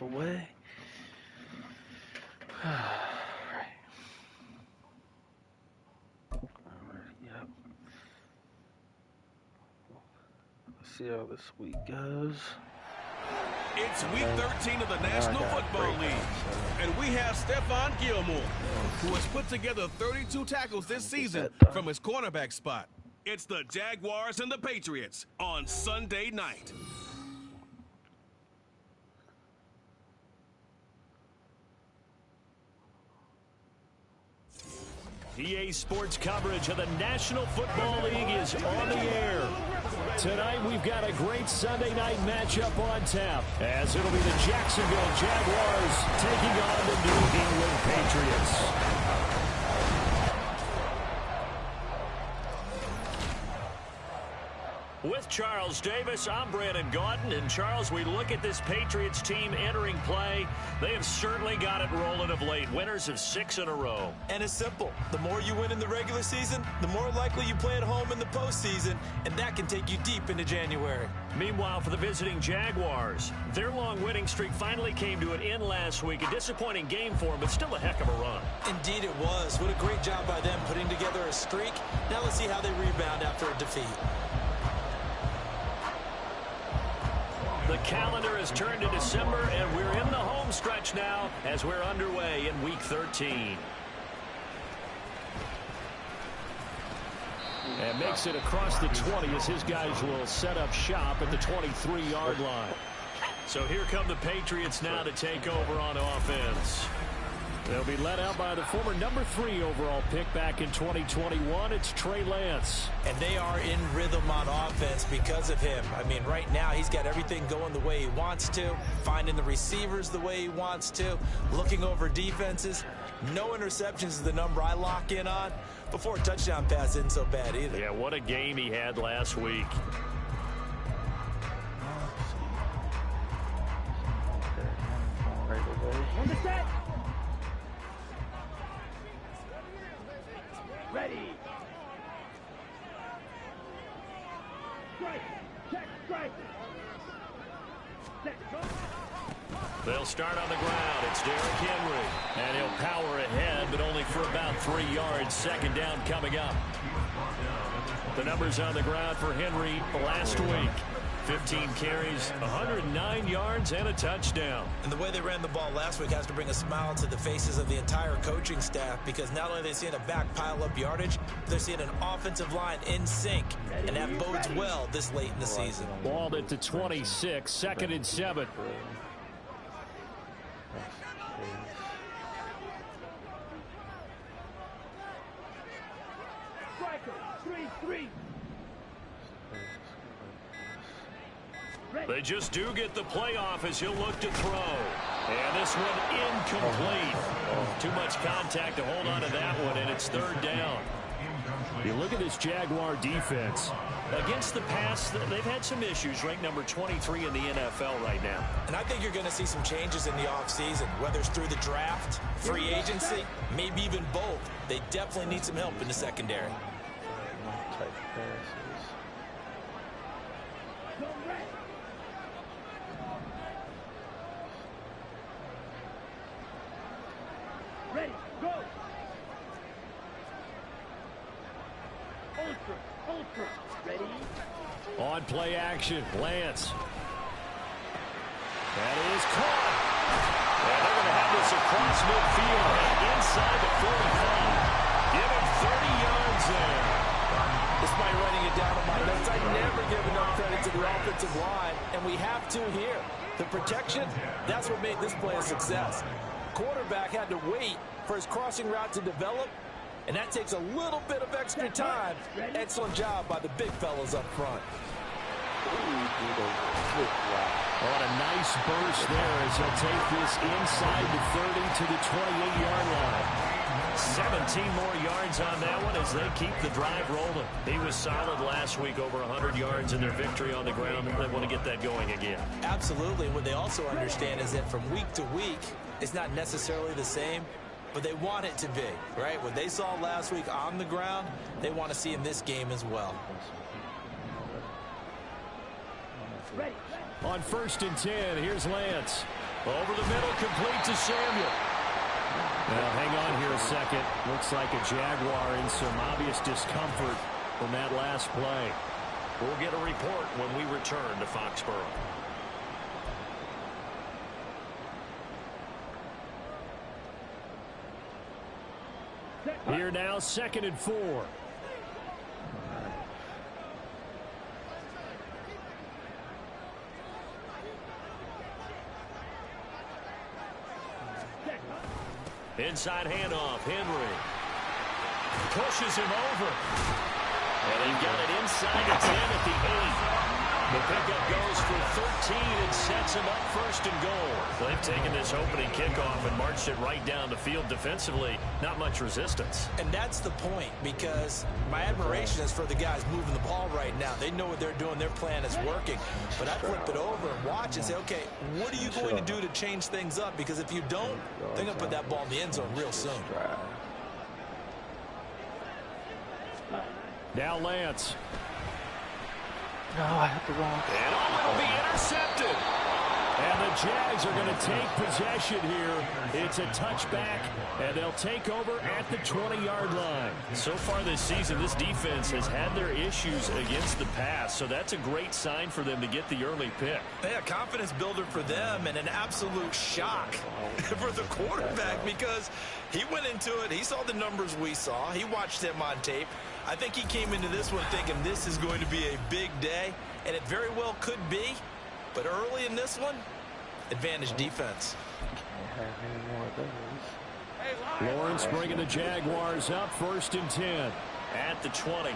the way. Yep. Let's see how this week goes. It's week 13 of the National Football League, and we have Stephon Gilmore, who has put together 32 tackles this season from his cornerback spot. It's the Jaguars and the Patriots on Sunday night. EA Sports coverage of the National Football League is on the air. Tonight we've got a great Sunday night matchup on tap, as it'll be the Jacksonville Jaguars taking on the New England Patriots. With Charles Davis, I'm Brandon Gaudin. And Charles, we look at this Patriots team entering play. They have certainly got it rolling of late. Winners of 6 in a row. And it's simple. The more you win in the regular season, the more likely you play at home in the postseason, and that can take you deep into January. Meanwhile, for the visiting Jaguars, their long winning streak finally came to an end last week. A disappointing game for them, but still a heck of a run. Indeed it was. What a great job by them putting together a streak. Now let's see how they rebound after a defeat. The calendar has turned to December, and we're in the home stretch now as we're underway in Week 13. And makes it across the 20 as his guys will set up shop at the 23-yard line. So here come the Patriots now to take over on offense. They'll be led out by the former number 3 overall pick back in 2021. It's Trey Lance. And they are in rhythm on offense because of him. I mean, right now he's got everything going the way he wants to, finding the receivers the way he wants to, looking over defenses. No interceptions is the number I lock in on. Before a touchdown pass isn't so bad either. Yeah, what a game he had last week. On the set. Ready. Strike. Check. Strike. Set. Go. They'll start on the ground. It's Derrick Henry. And he'll power ahead, but only for about 3 yards. Second down coming up. The numbers on the ground for Henry last week. 15 carries, 109 yards, and a touchdown. And the way they ran the ball last week has to bring a smile to the faces of the entire coaching staff, because not only are they seeing a back pile up yardage, they're seeing an offensive line in sync, and that bodes well this late in the season. Balled at the 26, 2nd and 7. Striker. 3-3. They just do get the playoff as he'll look to throw. And this one incomplete. Too much contact to hold on to that one, and it's 3rd down. You look at this Jaguar defense. Against the pass, they've had some issues, ranked number 23 in the NFL right now. And I think you're going to see some changes in the offseason, whether it's through the draft, free agency, maybe even both. They definitely need some help in the secondary. Ready. Go. Ultra. Ready. On play action, Lance. That is caught. And they're going to have this across midfield and inside the 45. Give him 30 yards there. Despite writing it down on my notes, I never give enough credit to the offensive line, and we have to here. The protection, that's what made this play a success. Quarterback had to wait for his crossing route to develop, and that takes a little bit of extra time. Excellent job by the big fellas up front. On a nice burst there as he'll take this inside the 30 to the 28-yard line. 17 more yards on that one as they keep the drive rolling. He was solid last week, over 100 yards in their victory on the ground, and they want to get that going again. Absolutely. What they also understand is that from week to week, it's not necessarily the same, but they want it to be, right? What they saw last week on the ground, they want to see in this game as well. Ready. On 1st and 10, here's Lance. Over the middle, complete to Samuel. Now, hang on here a second. Looks like a Jaguar in some obvious discomfort from that last play. We'll get a report when we return to Foxborough. Here now, 2nd and 4. Inside handoff, Henry. Pushes him over. And he got it inside the 10 at the 8. The pickup goes for 13 and sets him up 1st and goal. They've taken this opening kickoff and marched it right down the field defensively. Not much resistance. And that's the point, because my admiration is for the guys moving the ball right now. They know what they're doing. Their plan is working. But I flip it over and watch and say, okay, what are you going to do to change things up? Because if you don't, they're going to put that ball in the end zone real soon. Now Lance. No, I hit the wrong. And it'll be intercepted. And the Jags are going to take possession here. It's a touchback, and they'll take over at the 20-yard line. So far this season, this defense has had their issues against the pass, so that's a great sign for them to get the early pick. Yeah, confidence builder for them, and an absolute shock for the quarterback, because he went into it. He saw the numbers we saw. He watched them on tape. I think he came into this one thinking this is going to be a big day, and it very well could be. But early in this one, advantage defense. Can't have any more of those. Lawrence bringing the Jaguars up 1st and 10 at the 20.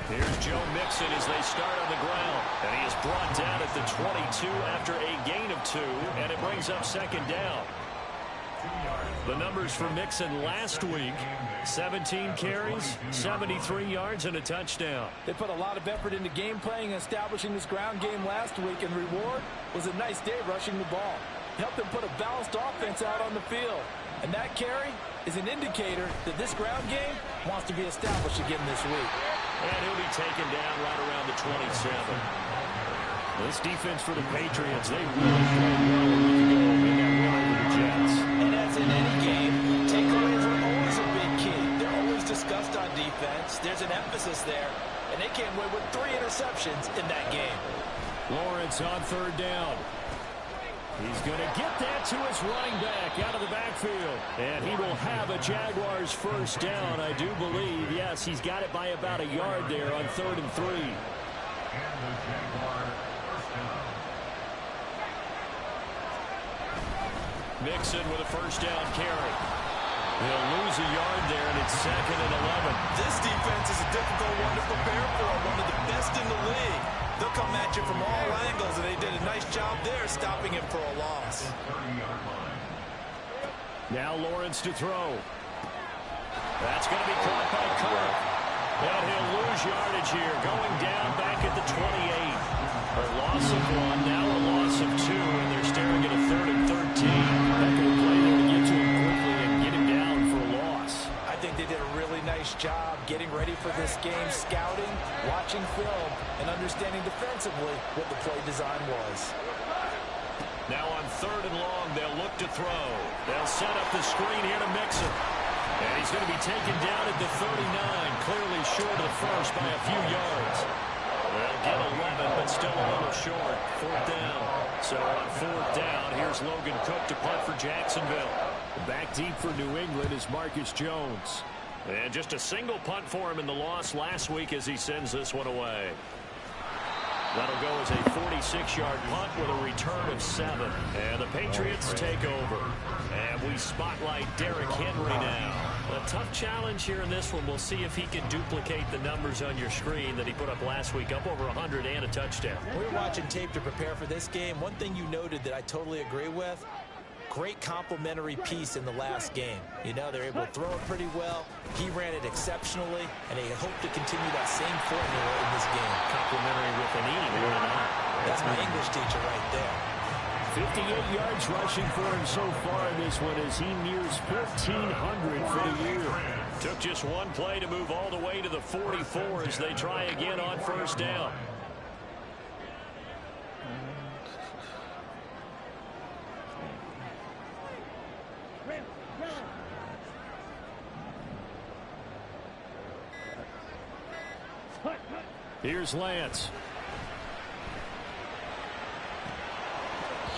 Here's Joe Mixon as they start on the ground. And he is brought down at the 22 after a gain of 2, and it brings up 2nd down. The numbers for Mixon last week: 17 carries, 73 yards, and a touchdown. They put a lot of effort into game playing and establishing this ground game last week, and reward was a nice day rushing the ball. Helped them put a balanced offense out on the field. And that carry is an indicator that this ground game wants to be established again this week. And he'll be taken down right around the 27. This defense for the Patriots, they really played well a week ago in that win over the Jets. And as in any game, takeaways are always a big key. They're always discussed on defense. There's an emphasis there, and they came away with 3 interceptions in that game. Lawrence on 3rd down. He's going to get that to his running back out of the backfield. And he will have a Jaguars 1st down, I do believe. Yes, he's got it by about a yard there on 3rd and 3. Mixon with a 1st down carry. He'll lose a yard there, and it's 2nd and 11. This defense is a difficult one to prepare for, one of the best in the league. They'll come at you from all angles, and they did a nice job there stopping him for a loss. Now Lawrence to throw. That's going to be caught by Kirk. And he'll lose yardage here, going down back at the 28. A loss of 1, now a loss of 2, and they're staring at a 3rd and 13. That could play there to get to him quickly and get him down for a loss. I think they did a really nice job getting ready for this game, scouting, watching film, and understanding defensively what the play design was. Now on 3rd and long, they'll look to throw. They'll set up the screen here to Mixon. And he's going to be taken down at the 39, clearly short of the first by a few yards. They'll get 11, but still a little short. 4th down. So on 4th down, here's Logan Cook to punt for Jacksonville. Back deep for New England is Marcus Jones. And just a single punt for him in the loss last week as he sends this one away. That'll go as a 46-yard punt with a return of 7. And the Patriots take over. And we spotlight Derrick Henry now. A tough challenge here in this one. We'll see if he can duplicate the numbers on your screen that he put up last week, up over 100 and a touchdown. We were watching tape to prepare for this game. One thing you noted that I totally agree with, great complementary piece in the last game. You know, they're able to throw it pretty well. He ran it exceptionally, and they hope to continue that same formula in this game. Complimentary with an E. That's my English teacher right there. 58 yards rushing for him so far in this one as he nears 1,400 for the year. Took just one play to move all the way to the 44 as they try again on 1st down. Here's Lance.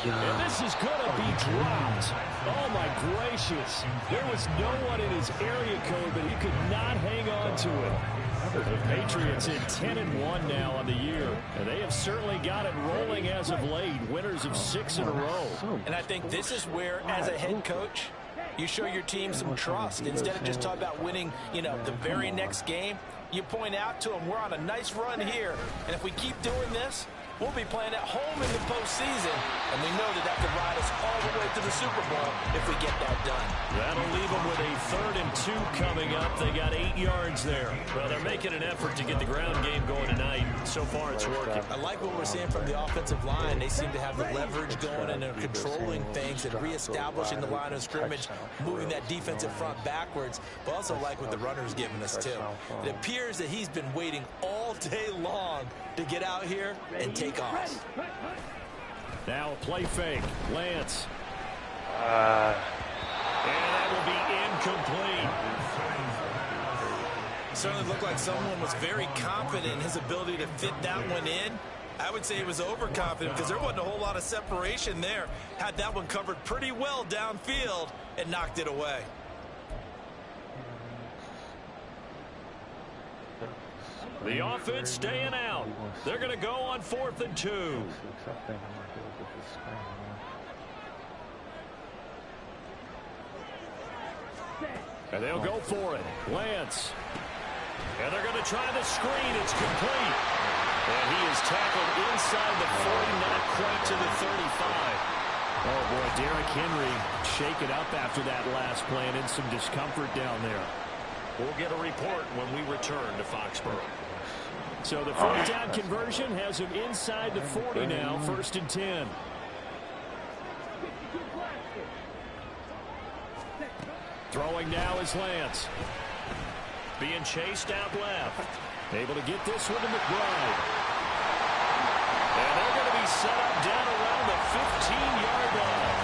Yeah. And this is going to be dropped. Oh, my gracious. There was no one in his area code, but he could not hang on to it. The Patriots in 10-1 now on the year. And they have certainly got it rolling as of late. Winners of 6 in a row. And I think this is where, as a head coach, you show your team some trust. Instead of just talking about winning, the very next game, you point out to them, we're on a nice run here. And if we keep doing this, we'll be playing at home in the postseason, and we know that could ride us all the way to the Super Bowl if we get that done. That'll leave them with a 3rd and 2 coming up. They got 8 yards there. Well, they're making an effort to get the ground game going tonight. So far, it's working. I like what we're seeing from the offensive line. They seem to have the leverage going, and they're controlling things and reestablishing the line of scrimmage, moving that defensive front backwards, but also like what the runner's giving us, too. It appears that he's been waiting all day long to get out here and take off. Now a play fake. Lance. And that will be incomplete. Certainly looked like someone was very confident in his ability to fit that one in. I would say he was overconfident because there wasn't a whole lot of separation there. Had that one covered pretty well downfield and knocked it away. The offense staying out. They're going to go on 4th and 2. And they'll go for it. Lance. And they're going to try the screen. It's complete. And he is tackled inside the 40, not quite to the 35. Oh, boy, Derrick Henry shaken up after that last play and in some discomfort down there. We'll get a report when we return to Foxborough. So the 4th down conversion has him inside the 40 now, 1st and 10. Throwing now is Lance. Being chased out left. Able to get this one to McBride. And they're going to be set up down around the 15-yard line.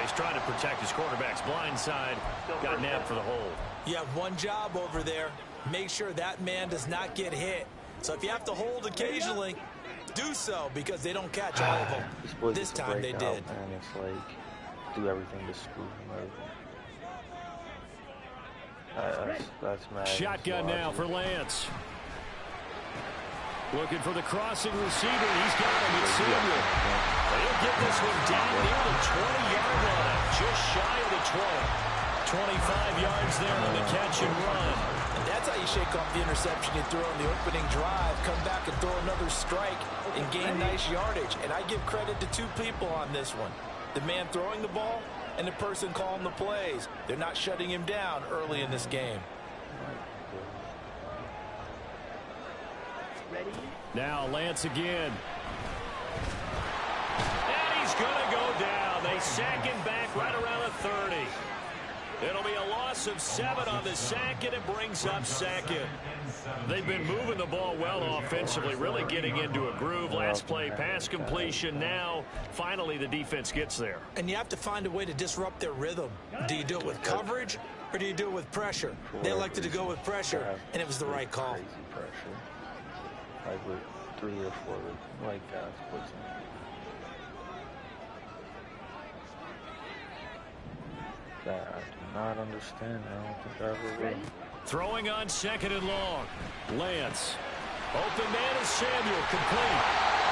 He's trying to protect his quarterback's blind side. Got nabbed for the hold. You have one job over there. Make sure that man does not get hit. So if you have to hold occasionally, do so because they don't catch all of them. This time they did. And it's like, do everything to screw him over. That's mad. Shotgun now for Lance. Looking for the crossing receiver. He's got him. It's Samuel. He'll get this one down near the 20-yard line. Just shy of the 20. 25 yards there on the catch and run. And that's how you shake off the interception you threw on the opening drive. Come back and throw another strike and gain nice yardage. And I give credit to 2 people on this one. The man throwing the ball and the person calling the plays. They're not shutting him down early in this game. Now Lance again. And he's going to go down. They sack him back right around the 30. It'll be a loss of 7 on the sack, and it brings up 2nd. They've been moving the ball well offensively, really getting into a groove. Last play, pass completion. Now, finally, the defense gets there. And you have to find a way to disrupt their rhythm. Do you do it with coverage, or do you do it with pressure? They elected to go with pressure, and it was the right call. Crazy pressure. Like with 3 or 4 like guys. That I do not understand. I don't think I ever will. Throwing on 2nd and long. Lance. Open man is Samuel, complete.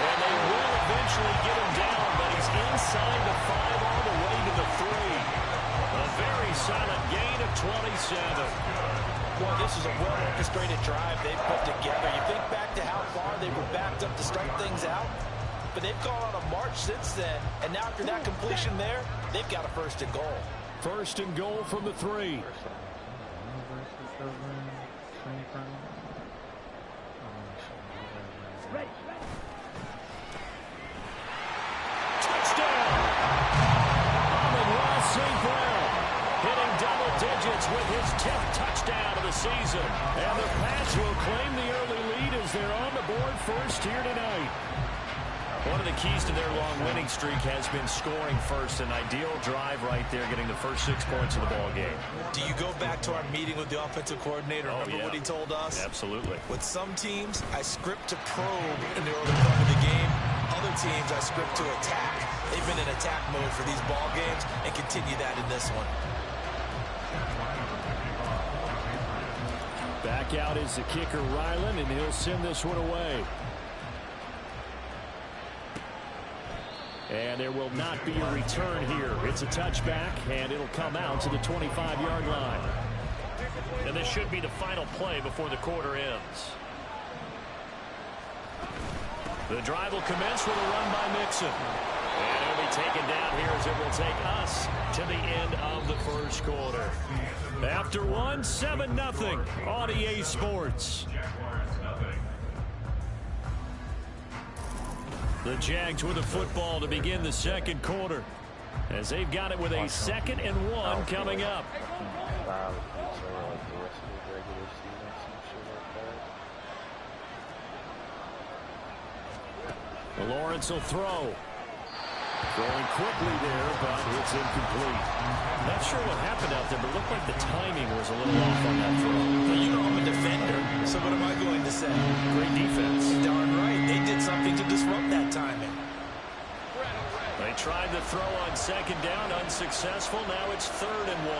And they will eventually get him down, but he's inside the 5 all the way to the 3. A very solid gain of 27. Well, this is a well-orchestrated drive they've put together. You think back to how far they were backed up to start things out, but they've gone on a march since then, and now after that completion there, they've got a 1st and goal. 1st and goal from the 3. Touchdown! Amon-Ra St. Brown hitting double digits with his 10th touchdown of the season. And the Pats will claim the early lead as they're on the board first here tonight. One of the keys to their long winning streak has been scoring first. An ideal drive right there, getting the first 6 points of the ball game. Do you go back to our meeting with the offensive coordinator? Remember what he told us? Absolutely. With some teams, I script to probe in the early part of the game. Other teams, I script to attack. They've been in attack mode for these ball games and continue that in this one. Back out is the kicker, Ryland, and he'll send this one away. And there will not be a return here. It's a touchback, and it'll come out to the 25-yard line. And this should be the final play before the quarter ends. The drive will commence with a run by Mixon. And it'll be taken down here as it will take us to the end of the first quarter. After one, 7-0 on EA Sports. The Jags with the football to begin the second quarter, as they've got it with a 2nd and 1 coming up. Lawrence will throw. Throwing quickly there, but it's incomplete. Not sure what happened out there, but it looked like the timing was a little off on that throw. Well, you know I'm a defender, so what am I going to say? Great defense. Darn right. They did something to disrupt that timing. They tried the throw on 2nd down, unsuccessful. Now it's 3rd and 1.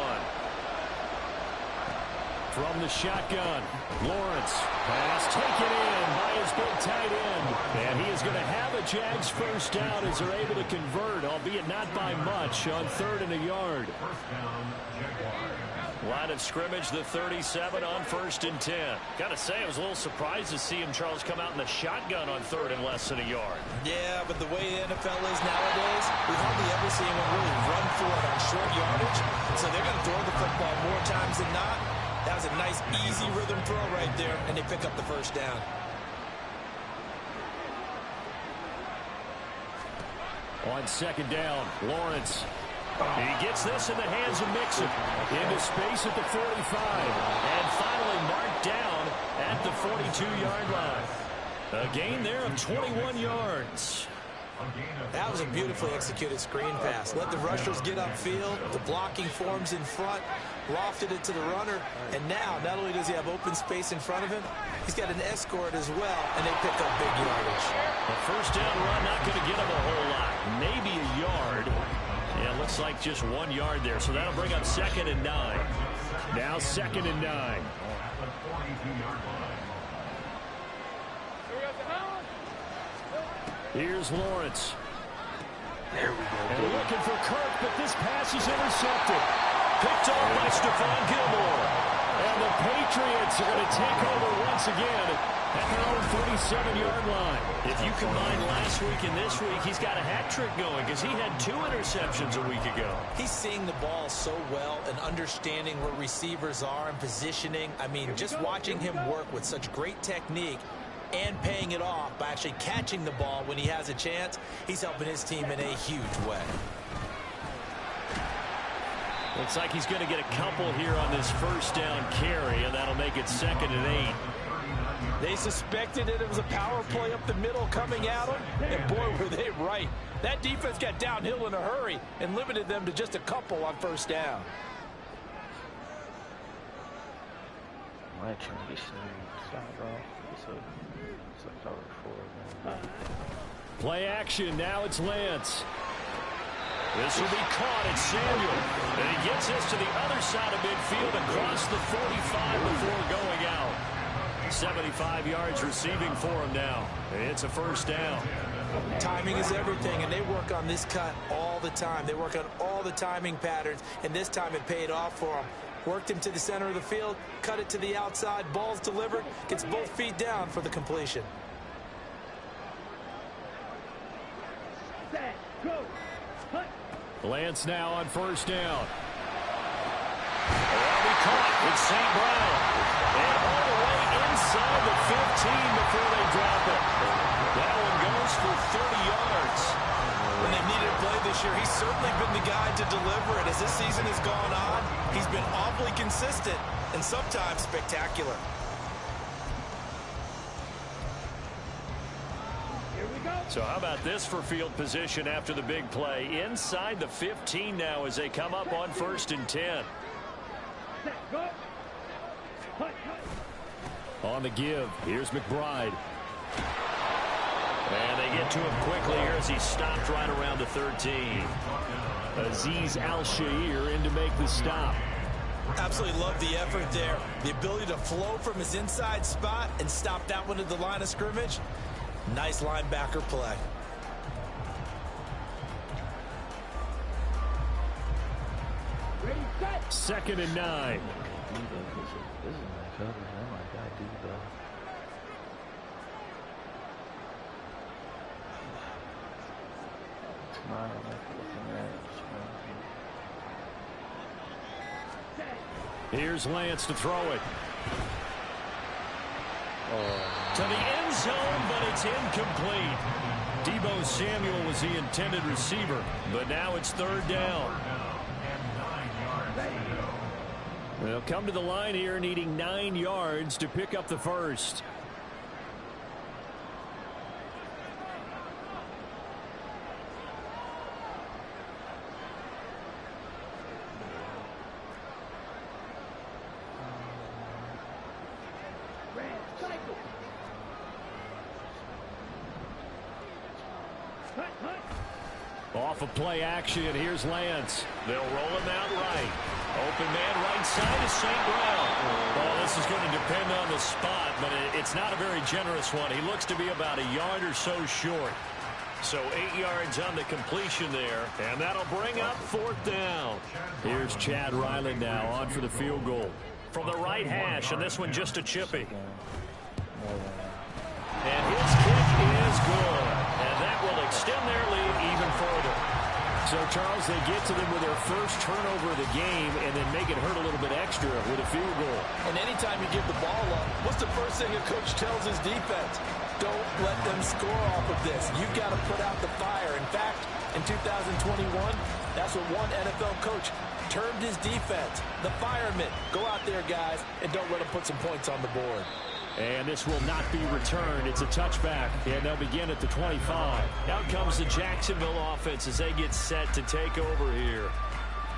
From the shotgun, Lawrence, pass taken in by his big tight end. And he is going to have a Jags first down as they're able to convert, albeit not by much, on 3rd and a yard. Line of scrimmage, the 37 on 1st and 10. Got to say, I was a little surprised to see him, Charles, come out in the shotgun on 3rd and less than a yard. Yeah, but the way the NFL is nowadays, we hardly ever see anyone really run for it on short yardage. So they're going to throw the football more times than not. That was a nice, easy rhythm throw right there, and they pick up the first down. On 2nd down, Lawrence. He gets this in the hands of Mixon. Into space at the 45. And finally marked down at the 42-yard line. A gain there of 21 yards. That was a beautifully executed screen pass. Let the rushers get upfield. The blocking forms in front. Lofted it to the runner. And now, not only does he have open space in front of him, he's got an escort as well, and they pick up big yardage. A first down run, not going to get him a whole lot. Maybe a yard. Yeah, it looks like just 1 yard there. So that'll bring up 2nd and 9. Now 2nd and 9. Here's Lawrence. There we go. And looking for Kirk, but this pass is intercepted. Picked off by Stephon Gilmore. And the Patriots are going to take over once again at their own 37-yard line. If you combine last week and this week, he's got a hat trick going because he had 2 interceptions a week ago. He's seeing the ball so well and understanding where receivers are and positioning. I mean, just watching him work with such great technique and paying it off by actually catching the ball when he has a chance, he's helping his team in a huge way. Looks like he's going to get a couple here on this first down carry, and that'll make it 2nd and 8. They suspected it was a power play up the middle coming at them, and boy, were they right. That defense got downhill in a hurry and limited them to just a couple on first down. Might try to be sneaky. It's a cover 4. Play action. Now it's Lance. This will be caught at Samuel. And he gets this to the other side of midfield across the 45 before going out. 75 yards receiving for him now. It's a first down. Timing is everything, and they work on this cut all the time. They work on all the timing patterns, and this time it paid off for them. Worked him to the center of the field, cut it to the outside, ball's delivered, gets both feet down for the completion. Set, go, hunt. Lance now on first down. That'll be caught. It's St. Brown. And all the way inside the 15 before they drop it. That one goes for 30 yards. When they needed a play this year, he's certainly been the guy to deliver it. As this season has gone on, he's been awfully consistent and sometimes spectacular. Here we go. So how about this for field position after the big play? Inside the 15 now as they come up on 1st and 10. On the give, here's McBride. And they get to him quickly here as he stopped right around the 13. Azeez Al-Shaair in to make the stop. Absolutely love the effort there. The ability to flow from his inside spot and stop that one at the line of scrimmage. Nice linebacker play. Ready, set. 2nd and 9. This is my coverage. Oh my God, dude, though. It's not looking at. Here's Lance to throw it. To the end zone, but it's incomplete. Deebo Samuel was the intended receiver, but now it's 3rd down. They'll come to the line here needing 9 yards to pick up the first. Off of play action, here's Lance. They'll roll him out right. Open man right side is St. Brown. Oh, this is going to depend on the spot, but it's not a very generous one. He looks to be about a yard or so short. So 8 yards on the completion there, and that'll bring up 4th down. Here's Chad Ryland now on for the field goal. From the right hash, and this one just a chippy. And his kick is good. And that will extend their lead even further. So, Charles, they get to them with their first turnover of the game and then make it hurt a little bit extra with a field goal. And anytime you give the ball up, what's the first thing a coach tells his defense? Don't let them score off of this. You've got to put out the fire. In fact, in 2021, that's what one NFL coach termed his defense. The firemen. Go out there, guys, and don't let them put some points on the board. And this will not be returned. It's a touchback, and they'll begin at the 25. Out comes the Jacksonville offense as they get set to take over here.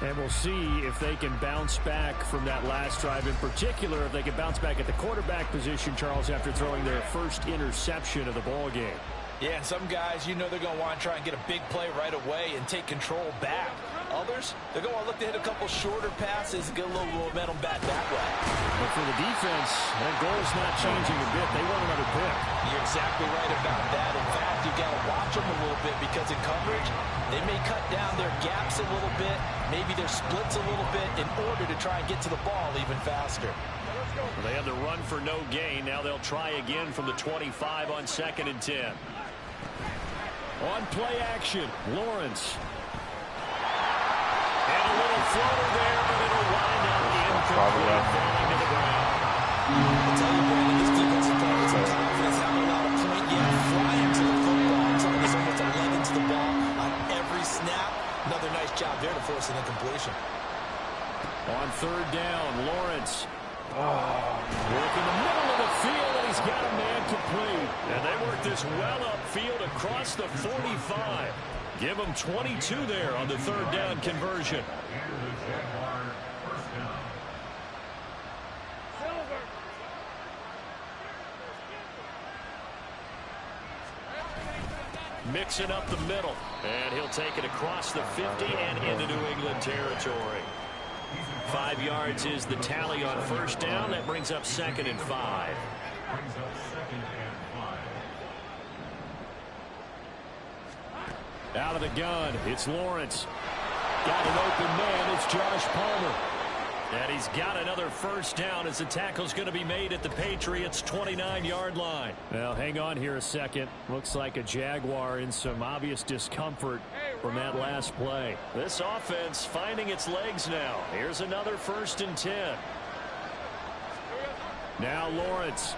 And we'll see if they can bounce back from that last drive. In particular, if they can bounce back at the quarterback position, Charles, after throwing their first interception of the ball game. Yeah, and some guys, you know they're going to want to try and get a big play right away and take control back. Others, they're going to look to hit a couple shorter passes and get a little momentum back that way. But for the defense, that goal's not changing a bit. They want another pick. You're exactly right about that. In fact, you've got to watch them a little bit because in coverage, they may cut down their gaps a little bit, maybe their splits a little bit in order to try and get to the ball even faster. They had the run for no gain. Now they'll try again from the 25 on 2nd and 10. On play action, Lawrence. And a little floater there, but it'll wind up incomplete, falling to the ground. I'll tell you, Brandon, this defensive play is some confidence. Haven't allowed a point yet. Flying to the football. Some of this almost 11 to the ball on every snap. Another nice job there to force an incompletion. On 3rd down, Lawrence. Work in the middle of the field, and he's got a man complete. And they work this well upfield across the 45. Give them 22 there on the 3rd down conversion. Mixing up the middle, and he'll take it across the 50 and into New England territory. 5 yards is the tally on 1st down. That brings up 2nd and 5. Out of the gun, it's Lawrence. Got an open man, it's Josh Palmer. And he's got another 1st down as the tackle's going to be made at the Patriots' 29-yard line. Well, hang on here a second. Looks like a Jaguar in some obvious discomfort from that last play. This offense finding its legs now. Here's another 1st and 10. Now Lawrence.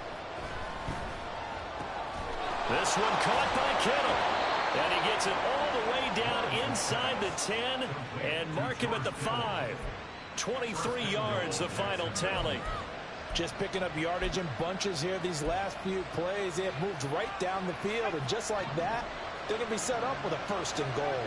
This one caught by Kittle. And he gets it all the way down inside the 10 and mark him at the 5. 23 yards, the final tally. Just picking up yardage in bunches here these last few plays. They have moved right down the field, and just like that, they're going to be set up with a 1st and goal.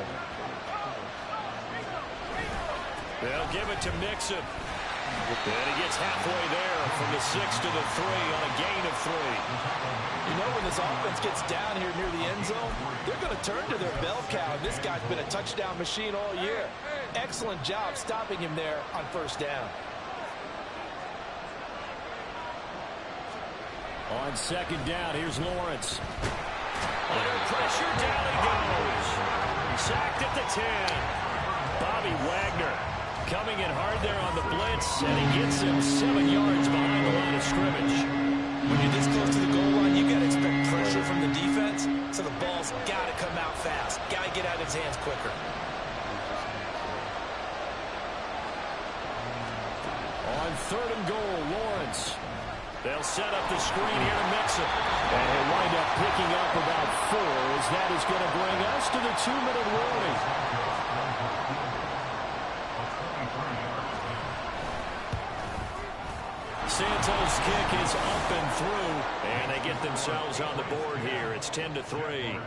They'll give it to Mixon. And he gets halfway there from the 6 to the 3 on a gain of 3. You know, when this offense gets down here near the end zone, they're going to turn to their bell cow. And this guy's been a touchdown machine all year. Excellent job stopping him there on 1st down. On 2nd down, here's Lawrence. Under pressure, down he goes. Sacked at the 10. Bobby Wagner coming in hard there on the blitz, and he gets him 7 yards behind the line of scrimmage. When you're this close to the goal line, you got to expect pressure from the defense, so the ball's got to come out fast. Got to get out of his hands quicker. On 3rd and goal, Lawrence. They'll set up the screen here to Mixon. And he'll wind up picking up about 4, as that is going to bring us to the 2-minute warning. Santos' kick is up and through, and they get themselves on the board here. It's 10-3.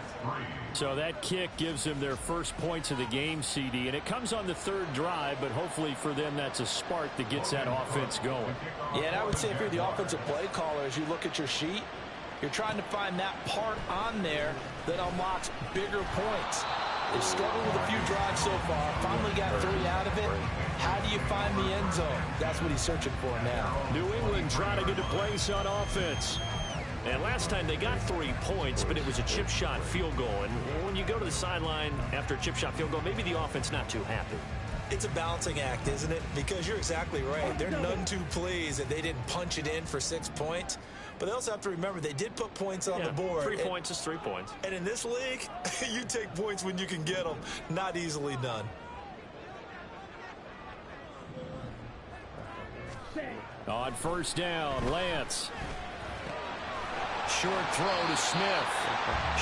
So that kick gives them their first points of the game, CD, and it comes on the 3rd drive, but hopefully for them that's a spark that gets that offense going. Yeah, and I would say if you're the offensive play caller, as you look at your sheet, you're trying to find that part on there that unlocks bigger points. They've struggled with a few drives so far, finally got 3 out of it. How do you find the end zone? That's what he's searching for now. New England trying to get a place on offense. And last time they got 3 points, but it was a chip shot field goal. And when you go to the sideline after a chip shot field goal, maybe the offense not too happy. It's a balancing act, isn't it? Because you're exactly right. They're none too pleased that they didn't punch it in for 6 points. But they also have to remember they did put points on the board. 3 points is 3 points. And in this league, you take points when you can get them. Not easily done. On 1st down, Lance. Short throw to Smith.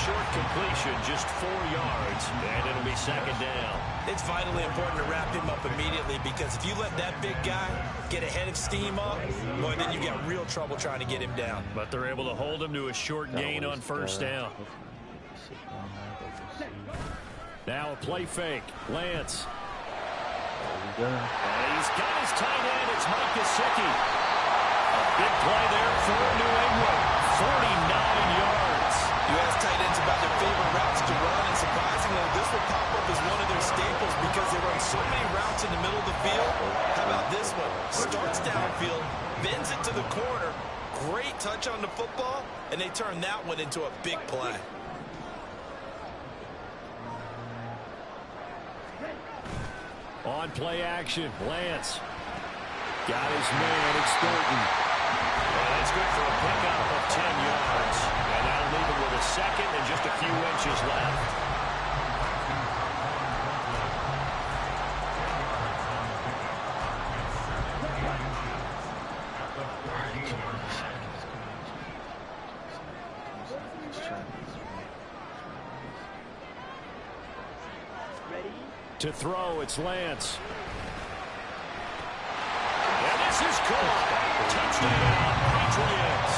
Short completion, just 4 yards, and it'll be 2nd down. It's vitally important to wrap him up immediately, because if you let that big guy get a head of steam up, boy, then you've got real trouble trying to get him down. But they're able to hold him to a short gain on 1st down. Now a play fake. Lance. And he's got his tight end. It's Mike Gesicki. A big play there for New England. 49 yards. You ask tight ends about their favorite routes to run, and surprisingly, this will pop up as one of their staples because they run so many routes in the middle of the field. How about this one? Starts downfield, bends it to the corner. Great touch on the football, and they turn that one into a big play. On play action, Lance. Got his man, it's Thornton. And that's good for a pickup of 10 yards. And that'll leave him with a 2nd and just a few inches left. To throw, it's Lance. And this is caught. Touchdown, Patriots.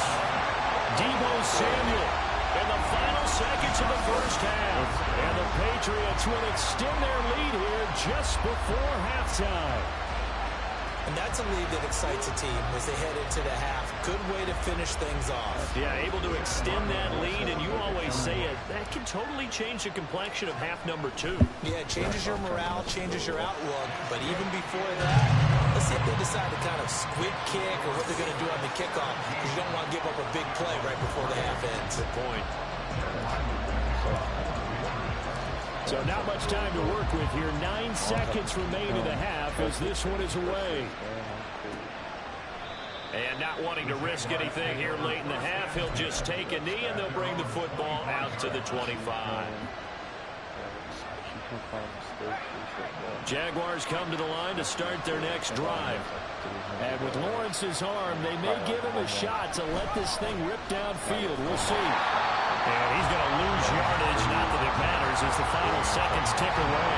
Deebo Samuel in the final seconds of the 1st half. And the Patriots will extend their lead here just before halftime. And that's a lead that excites a team as they head into the half. Good way to finish things off. Yeah, able to extend that lead, and you always say it, that can totally change the complexion of half number 2. Yeah, it changes your morale, changes your outlook. But even before that, let's see if they decide to kind of squib kick or what they're going to do on the kickoff, because you don't want to give up a big play right before the half ends. Good point. So not much time to work with here. 9 seconds remain in the half as this one is away. And not wanting to risk anything here late in the half, he'll just take a knee and they'll bring the football out to the 25. Jaguars come to the line to start their next drive. And with Lawrence's arm, they may give him a shot to let this thing rip downfield. We'll see. And he's going to lose yardage, not that it matters, as the final seconds tick away.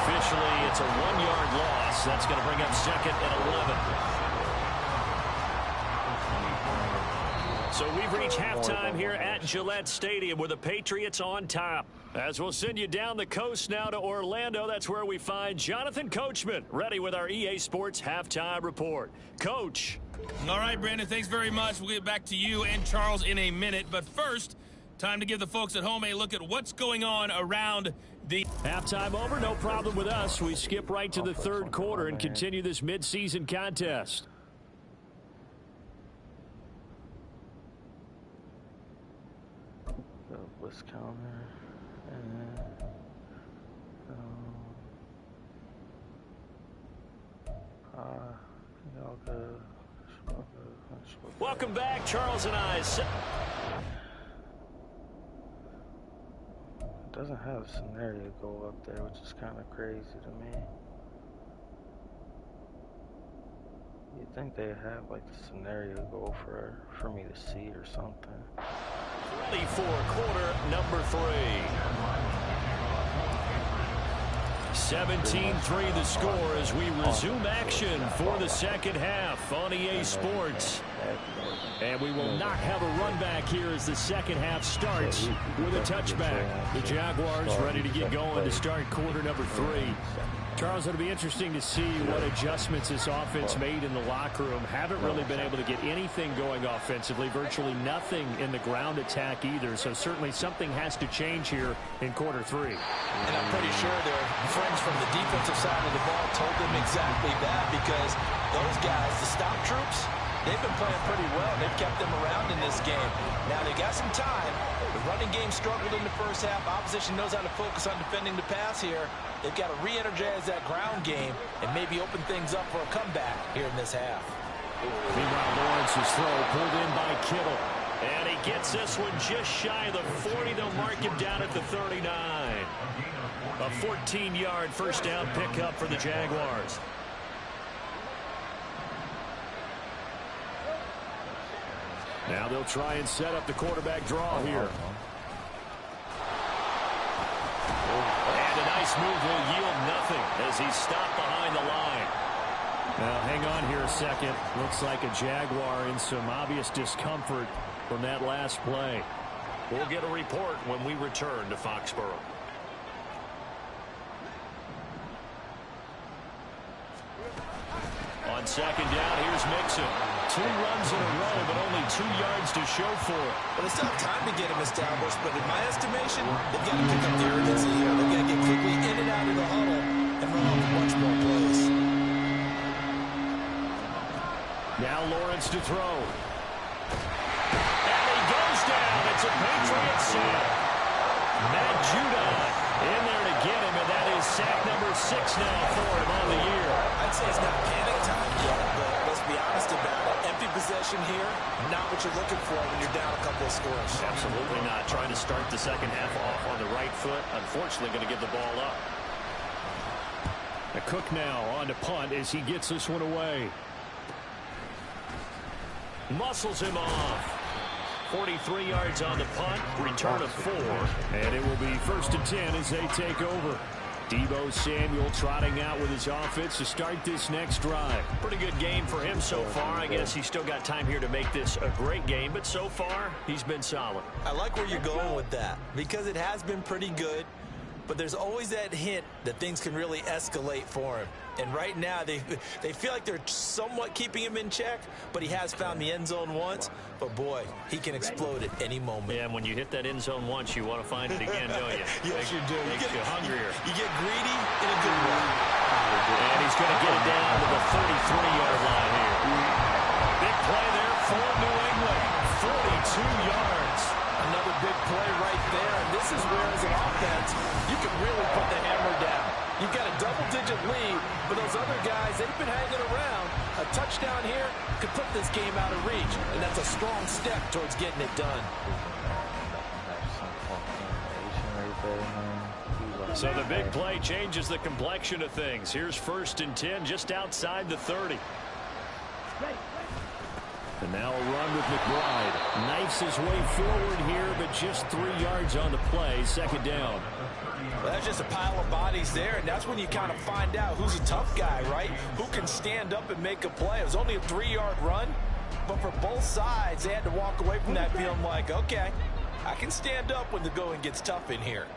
Officially, it's a 1-yard loss. That's going to bring up 2nd and 11. So we've reached halftime here at Gillette Stadium with the Patriots on top. As we'll send you down the coast now to Orlando, that's where we find Jonathan Coachman ready with our EA Sports halftime report. Coach. All right, Brandon, thanks very much. We'll get back to you and Charles in a minute. But first, time to give the folks at home a look at what's going on around the... Halftime over, no problem with us. We skip right to the third quarter and continue this midseason contest. Blitz counter and y'all good. Welcome back, Charles and I. It doesn't have a scenario go up there, which is kind of crazy to me. You'd think they'd have like the scenario go for me to see or something. Ready for quarter number 3. 17-3 the score as we resume action for the second half on EA Sports. And we will not have a run back here as the second half starts with a touchback. The Jaguars ready to get going to start quarter number 3. Charles, it'll be interesting to see what adjustments this offense made in the locker room. Haven't really been able to get anything going offensively, virtually nothing in the ground attack either. So certainly something has to change here in quarter 3. And I'm pretty sure their friends from the defensive side of the ball told them exactly that, because those guys, the stop troops, they've been playing pretty well. They've kept them around in this game. Now they got some time. The running game struggled in the first half. Opposition knows how to focus on defending the pass here. They've got to re-energize that ground game and maybe open things up for a comeback here in this half. Meanwhile, Lawrence's throw pulled in by Kittle. And he gets this one just shy of the 40. They'll mark him down at the 39. A 14-yard first down pickup for the Jaguars. Now they'll try and set up the quarterback draw here. And a nice move will yield nothing as he's stopped behind the line. Now hang on here a second. Looks like a Jaguar in some obvious discomfort from that last play. We'll get a report when we return to Foxborough. On second down, here's Mixon. 2 runs in a row, but only 2 yards to show for it. Well, it's not time to get him established, but in my estimation, they've got to pick up the urgency here. They've got to get quickly in and out of the huddle and run off a bunch more plays. Now Lawrence to throw. And he goes down. It's a Patriot sack. Matt Judon in there to get him, and that is sack number 6 now for him on the year. I'd say it's not panic time yet, but let's be honest about it. Empty possession here, not what you're looking for when you're down a couple of scores. Absolutely not. Trying to start the second half off on the right foot. Unfortunately, going to give the ball up. A Cook now on to punt as he gets this one away. Muscles him off. 43 yards on the punt, return of 4, and it will be 1st and 10 as they take over. Deebo Samuel trotting out with his offense to start this next drive. Pretty good game for him so far. I guess he's still got time here to make this a great game, but so far, he's been solid. I like where you're going with that, because it has been pretty good, but there's always that hint that things can really escalate for him. And right now, they feel like they're somewhat keeping him in check, but he has found the end zone once. But, boy, he can explode at any moment. Yeah, and when you hit that end zone once, you want to find it again, don't you? Yes, you do. Makes you hungrier. You get greedy in a good way. And he's going to get it down to the 33-yard line here. Big play there for New England. 42 yards. Another big play right there. And this is where, as an offense, you can really put the hammer down. You've got a double-digit lead, but those other guys, they've been hanging around. A touchdown here could put this game out of reach, and that's a strong step towards getting it done. So the big play changes the complexion of things. Here's 1st and 10 just outside the 30. And now a run with McBride. Knifes his way forward here, but just 3 yards on the play. 2nd down. Well, that's just a pile of bodies there, and that's when you kind of find out who's a tough guy, right? Who can stand up and make a play. It was only a 3-yard run, but for both sides, they had to walk away from that feeling like, okay, I can stand up when the going gets tough in here.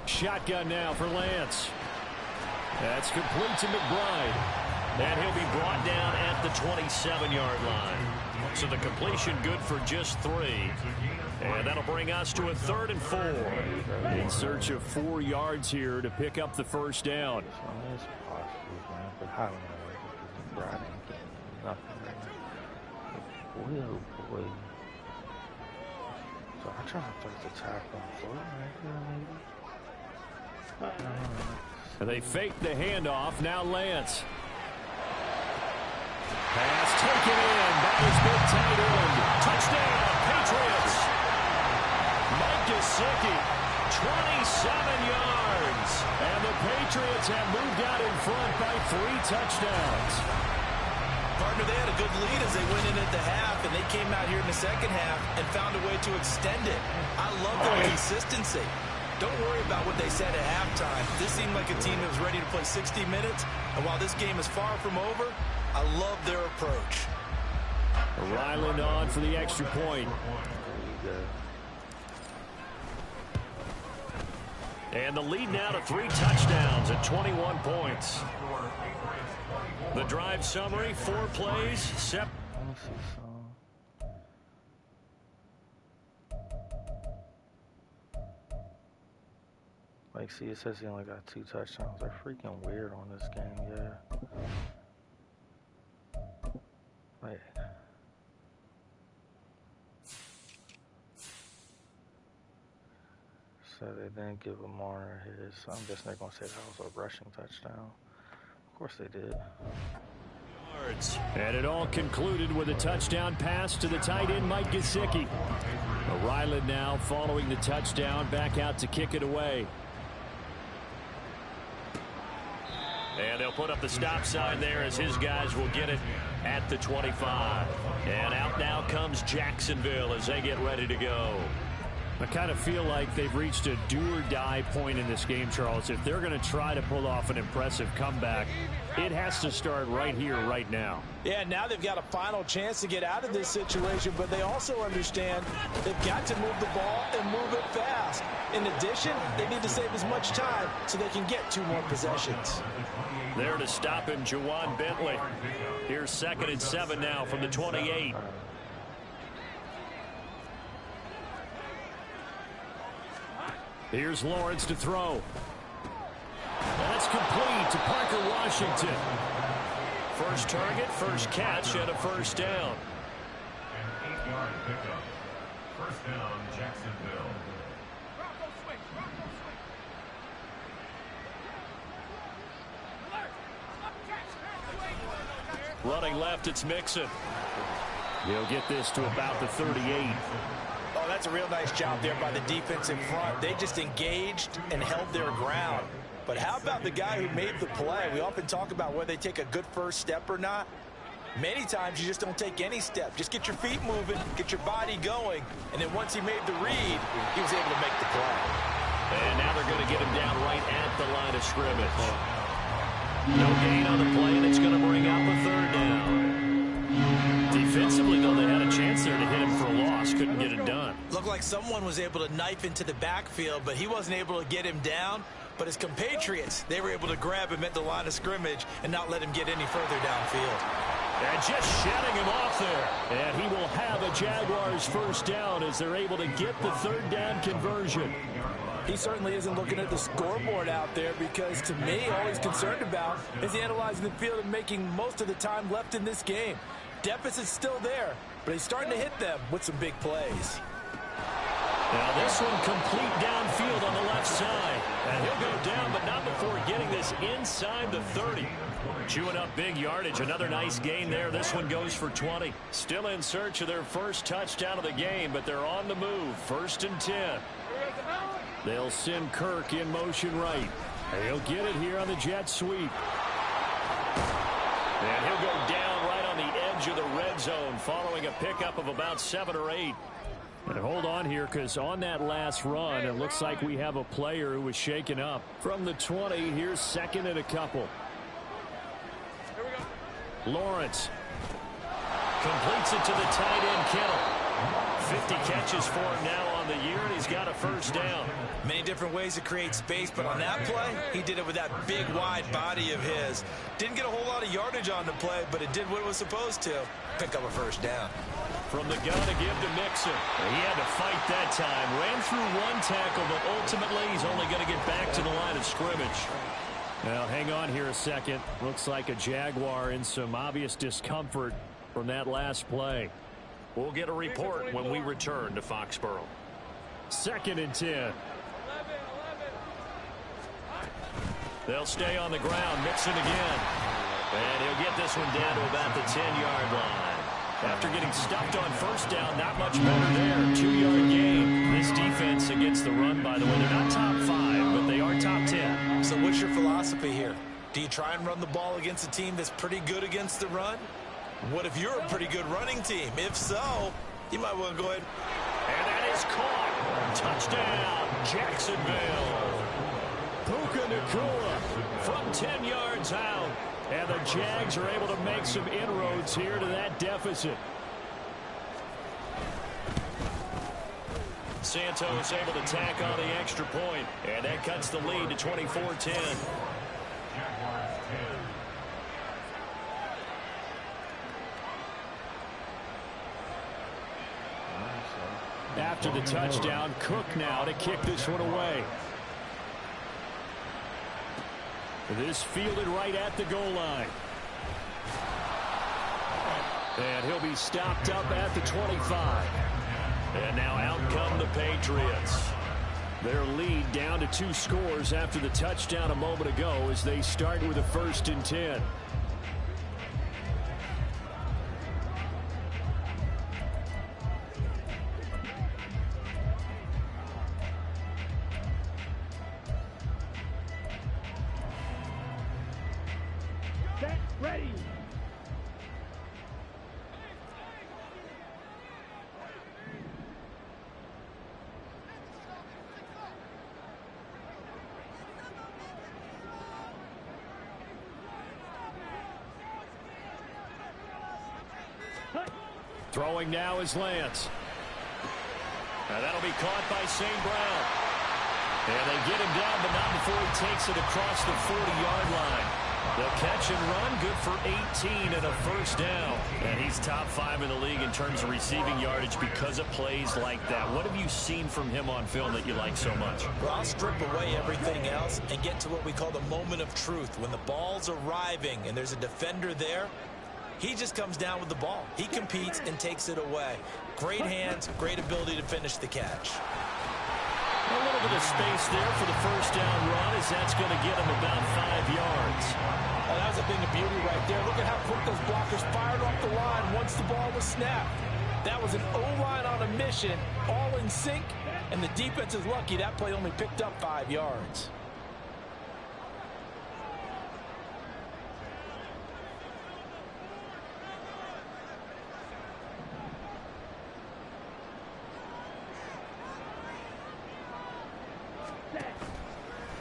Shotgun now for Lance. That's complete to McBride. And he'll be brought down at the 27-yard line. So the completion good for just 3. And that'll bring us to a 3rd and 4. In search of 4 yards here to pick up the first down. It's possible, man, but I don't know. McBride ain't getting nothing right now. Boy, oh boy. So I try to take the tackle on foot right here, maybe. They fake the handoff. Now Lance. Pass taken in by his big tight end. Touchdown, Patriots. Mike Gesicki, 27 yards. And the Patriots have moved out in front by 3 touchdowns. Partner, they had a good lead as they went in at the half, and they came out here in the second half and found a way to extend it. I love their consistency. Don't worry about what they said at halftime. This seemed like a team that was ready to play 60 minutes. And while this game is far from over, I love their approach. Ryland on for the extra point. And the lead now to 3 touchdowns at 21 points. The drive summary, 4 plays. Like, see, it says he only got 2 touchdowns. They're freaking weird on this game, yeah. Like, so they didn't give Lamar his. I'm guessing they're gonna say that was a rushing touchdown. Of course they did. And it all concluded with a touchdown pass to the tight end, Mike Gesicki. Ryland now following the touchdown, back out to kick it away. And they'll put up the stop sign there as his guys will get it at the 25. And out now comes Jacksonville as they get ready to go. I kind of feel like they've reached a do-or-die point in this game, Charles. If they're going to try to pull off an impressive comeback, it has to start right here, right now. Yeah, now they've got a final chance to get out of this situation, but they also understand they've got to move the ball and move it fast. In addition, they need to save as much time so they can get 2 more possessions. There to stop him, Juwan Bentley. Here's 2nd and 7 now from the 28. Here's Lawrence to throw. That's complete to Parker Washington. First target, first catch, and a first down. An 8-yard pickup. First down, Jacksonville. Running left, it's Mixon. He'll get this to about the 38. Oh, that's a real nice job there by the defense in front. They just engaged and held their ground. But how about the guy who made the play? We often talk about whether they take a good first step or not. Many times you just don't take any step. Just get your feet moving, get your body going, and then once he made the read, he was able to make the play. And now they're going to get him down right at the line of scrimmage. No gain on the play, and it's going to bring up a 3rd down. Defensively, though, they had a chance there to hit him for a loss. Couldn't get it done. Looked like someone was able to knife into the backfield, but he wasn't able to get him down. But his compatriots, they were able to grab him at the line of scrimmage and not let him get any further downfield. And just shutting him off there. And he will have a Jaguars first down as they're able to get the 3rd down conversion. He certainly isn't looking at the scoreboard out there because, to me, all he's concerned about is analyzing the field and making most of the time left in this game. Deficit's still there, but he's starting to hit them with some big plays. Now this one complete downfield on the left side. And he'll go down, but not before getting this inside the 30. Chewing up big yardage. Another nice gain there. This one goes for 20. Still in search of their first touchdown of the game, but they're on the move. 1st and 10. They'll send Kirk in motion right. He'll get it here on the jet sweep. And he'll go down right on the edge of the red zone following a pickup of about 7 or 8. And hold on here, because on that last run, it looks like we have a player who was shaken up. From the 20, here's second and a couple. Here we go. Lawrence completes it to the tight end, Kittle. 50 catches for him now on the year, and he's got a first down. Many different ways to create space, but on that play, he did it with that big, wide body of his. Didn't get a whole lot of yardage on the play, but it did what it was supposed to. Pick up a first down. From the gun to give to Mixon. He had to fight that time. Ran through one tackle, but ultimately he's only going to get back to the line of scrimmage. Now, hang on here a second. Looks like a Jaguar in some obvious discomfort from that last play. We'll get a report when we return to Foxborough. Second and 10. They'll stay on the ground. Mixon again. And he'll get this one down to about the 10-yard line. After getting stuffed on first down, not much better there. 2-yard gain. This defense against the run, by the way, they're not top 5, but they are top 10. So what's your philosophy here? Do you try and run the ball against a team that's pretty good against the run? What if you're a pretty good running team? If so, you might want to go ahead. And that is caught. Touchdown, Jacksonville. Puka Nacua from 10 yards out. And the Jags are able to make some inroads here to that deficit. Santos able to tack on the extra point. And that cuts the lead to 24-10. After the touchdown, Cook now to kick this one away. This fielded right at the goal line. And he'll be stopped up at the 25. And now out come the Patriots. Their lead down to 2 scores after the touchdown a moment ago as they start with a 1st and 10. Ready. Throwing now is Lance. Now that'll be caught by St. Brown. And they get him down, but not before he takes it across the 40-yard line. The catch and run, good for 18 and a first down. And he's top 5 in the league in terms of receiving yardage because of plays like that. What have you seen from him on film that you like so much? Well, I'll strip away everything else and get to what we call the moment of truth. When the ball's arriving and there's a defender there, he just comes down with the ball. He competes and takes it away. Great hands, great ability to finish the catch. A little bit of space there for the first down run as that's going to get him about 5 yards. Oh, that was a thing of beauty right there. Look at how quick those blockers fired off the line once the ball was snapped. That was an O-line on a mission, all in sync, and the defense is lucky that play only picked up 5 yards.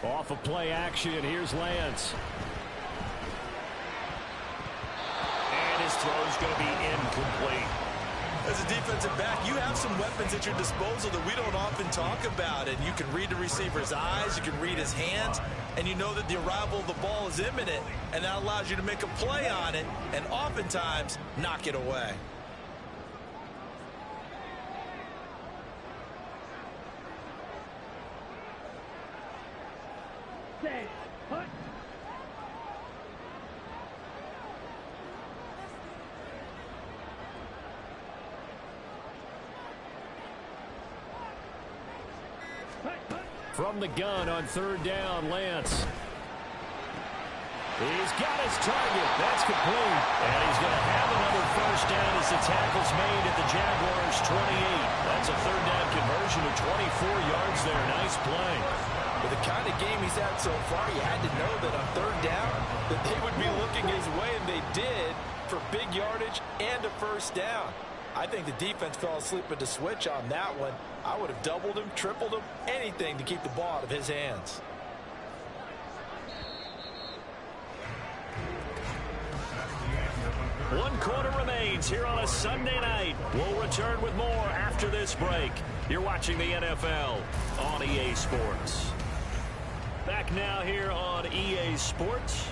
Off of play action, here's Lance. And his throw's going to be incomplete. As a defensive back, you have some weapons at your disposal that we don't often talk about. And you can read the receiver's eyes, you can read his hands, and you know that the arrival of the ball is imminent. And that allows you to make a play on it and oftentimes knock it away. From the gun on 3rd down, Lance. He's got his target. That's complete. And he's going to have another first down as the tackle's made at the Jaguars' 28. That's a 3rd down conversion of 24 yards there. Nice play. With the kind of game he's had so far, you had to know that on 3rd down that they would be looking his way, and they did, for big yardage and a first down. I think the defense fell asleep at the switch on that one. I would have doubled him, tripled him, anything to keep the ball out of his hands. One quarter remains here on a Sunday night. We'll return with more after this break. You're watching the NFL on EA Sports. Back now here on EA Sports.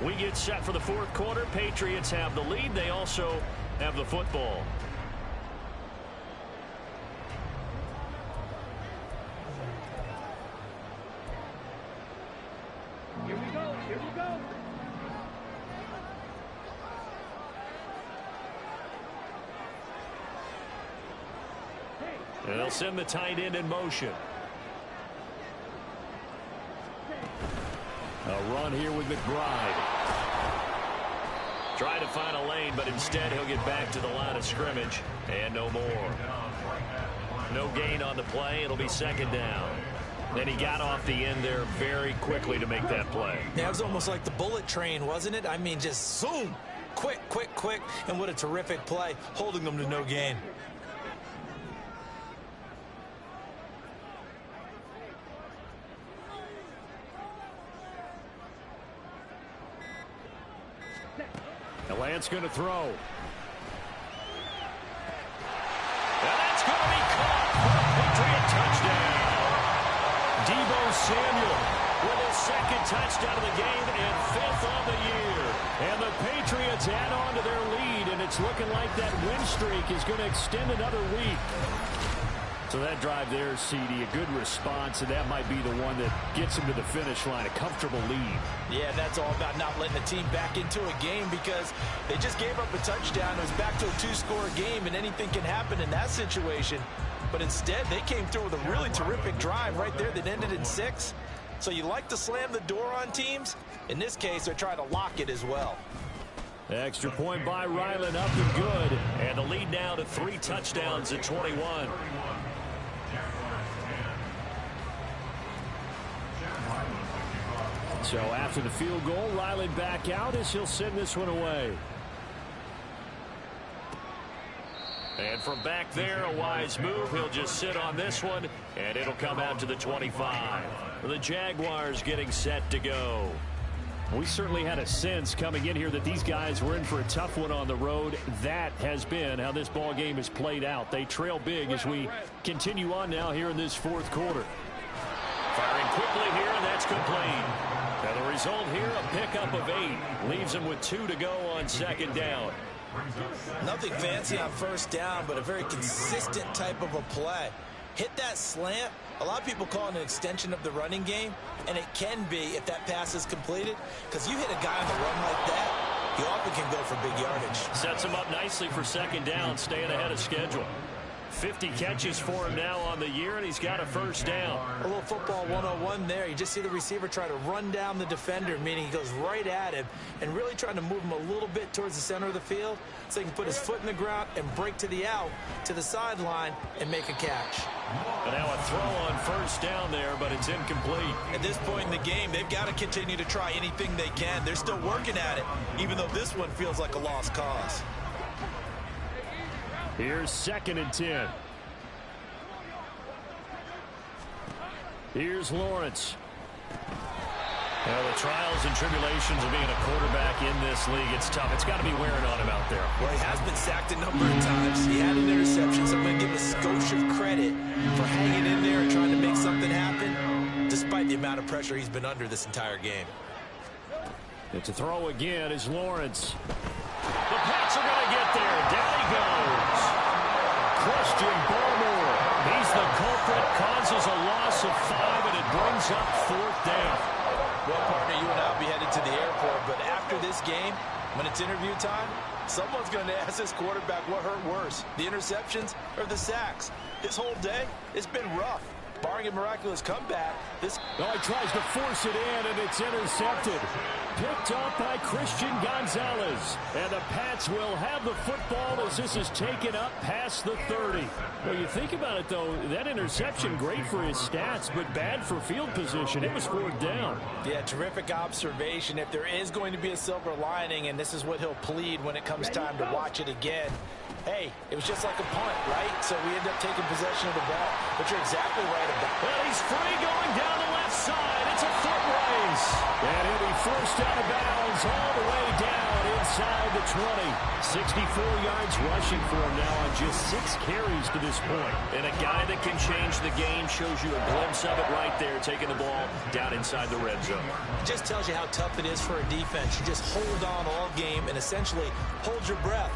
We get set for the fourth quarter. Patriots have the lead. They also have the football. Here we go. Here we go. And they'll send the tight end in motion. A run here with McBride. Trying to find a lane, but instead he'll get back to the line of scrimmage. And no more. No gain on the play. It'll be second down. And he got off the end there very quickly to make that play. Yeah, it was almost like the bullet train, wasn't it? I mean, just zoom. Quick, quick, quick. And what a terrific play, holding them to no gain. Lance going to throw. And that's going to be caught for a Patriot touchdown. Deebo Samuel with his second touchdown of the game and fifth on the year. And the Patriots add on to their lead, and it's looking like that win streak is going to extend another week. So that drive there, CD, a good response, and that might be the one that gets him to the finish line, a comfortable lead. Yeah, that's all about not letting the team back into a game because they just gave up a touchdown. It was back to a two-score game, and anything can happen in that situation. But instead, they came through with a really terrific drive right there that ended in 6. So you like to slam the door on teams? In this case, they're trying to lock it as well. Extra point by Ryland, up and good. And the lead now to 3 touchdowns at 21. So after the field goal, Ryland back out as he'll send this one away. And from back there, a wise move. He'll just sit on this one, and it'll come out to the 25. The Jaguars getting set to go. We certainly had a sense coming in here that these guys were in for a tough one on the road. That has been how this ball game has played out. They trail big as we continue on now here in this fourth quarter. Firing quickly here, and that's complete. Now the result here, a pickup of 8. Leaves him with 2 to go on second down. Nothing fancy on first down, but a very consistent type of a play. Hit that slant. A lot of people call it an extension of the running game, and it can be if that pass is completed, because you hit a guy on the run like that, he often can go for big yardage. Sets him up nicely for second down, staying ahead of schedule. 50 catches for him now on the year, and he's got a first down. A little football 101 there. You just see the receiver try to run down the defender, meaning he goes right at him and really trying to move him a little bit towards the center of the field so he can put his foot in the ground and break to the out, to the sideline, and make a catch. And now a throw on first down there, but it's incomplete. At this point in the game, they've got to continue to try anything they can. They're still working at it, even though this one feels like a lost cause. Here's second and 10. Here's Lawrence. Now the trials and tribulations of being a quarterback in this league, it's tough. It's got to be wearing on him out there. Well, he has been sacked a number of times. He had an interception, so I'm going to give a skosh of credit for hanging in there and trying to make something happen, despite the amount of pressure he's been under this entire game. It's a throw again as Lawrence. The Pats are going to get there. Down he goes. Christian Barmore. He's the culprit, causes a loss of 5, and it brings up fourth down. Well, partner, you and I will be headed to the airport, but after this game, when it's interview time, someone's going to ask this quarterback what hurt worse, the interceptions or the sacks. His whole day, it's been rough. Barring a miraculous comeback, this... Oh, he tries to force it in, and it's intercepted. Picked up by Christian Gonzalez. And the Pats will have the football as this is taken up past the 30. Well, you think about it, though, that interception, great for his stats, but bad for field position. It was fourth down. Yeah, terrific observation. If there is going to be a silver lining, and this is what he'll plead when it comes time to watch it again, Hey, it was just like a punt, right? So we end up taking possession of the ball. But you're exactly right about it. Well, he's free going down the left side. It's a foot race. And he'll be forced out of bounds all the way down inside the 20. 64 yards rushing for him now on just 6 carries to this point. And a guy that can change the game shows you a glimpse of it right there, taking the ball down inside the red zone. It just tells you how tough it is for a defense. You just hold on all game and essentially hold your breath.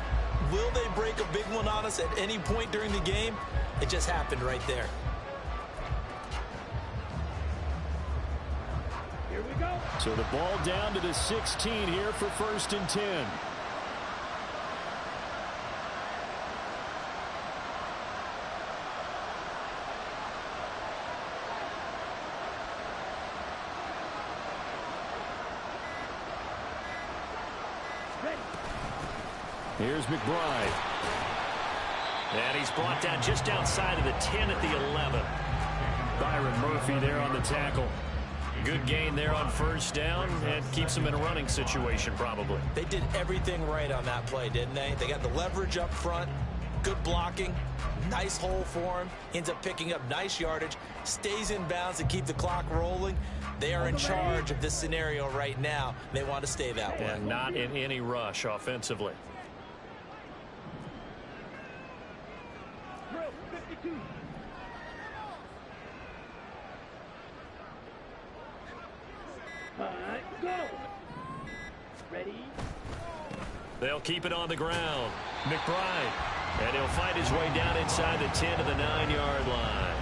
Will they break a big one on us at any point during the game? It just happened right there. Here we go. So the ball down to the 16 here for 1st and 10. Here's McBride. And he's brought down just outside of the 10 at the 11. Byron Murphy there on the tackle. Good gain there on 1st down and keeps him in a running situation probably. They did everything right on that play, didn't they? They got the leverage up front, good blocking, nice hole for him, ends up picking up nice yardage, stays in bounds to keep the clock rolling. They are in charge of this scenario right now. They want to stay that way. And not in any rush offensively. Bro, 52. Go. Ready? They'll keep it on the ground. McBride. And he'll fight his way down inside the 10 to the 9-yard line.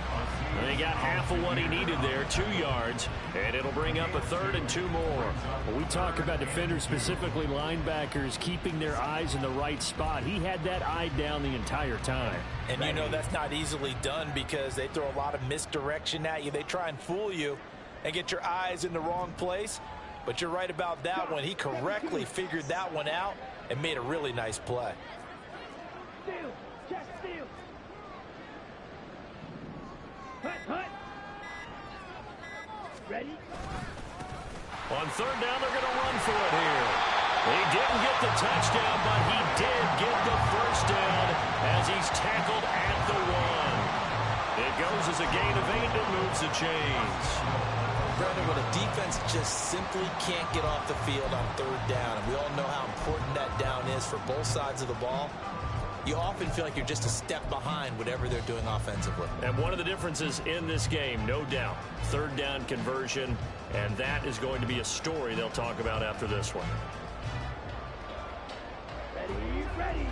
And he got half of what he needed there, 2 yards, and it'll bring up a 3rd and 2 more. When we talk about defenders, specifically linebackers, keeping their eyes in the right spot. He had that eye down the entire time. And you know that's not easily done because they throw a lot of misdirection at you. They try and fool you and get your eyes in the wrong place. But you're right about that one. He correctly figured that one out and made a really nice play. Steal. Check steal. Hut. Ready? On 3rd down, they're going to run for it here. He didn't get the touchdown, but he did get the 1st down as he's tackled at the 1. It goes as a gain of 8 and moves the chains. Brandon, when a defense just simply can't get off the field on 3rd down, and we all know how important that down is for both sides of the ball, you often feel like you're just a step behind whatever they're doing offensively. And one of the differences in this game, no doubt, 3rd down conversion, and that is going to be a story they'll talk about after this one. Ready.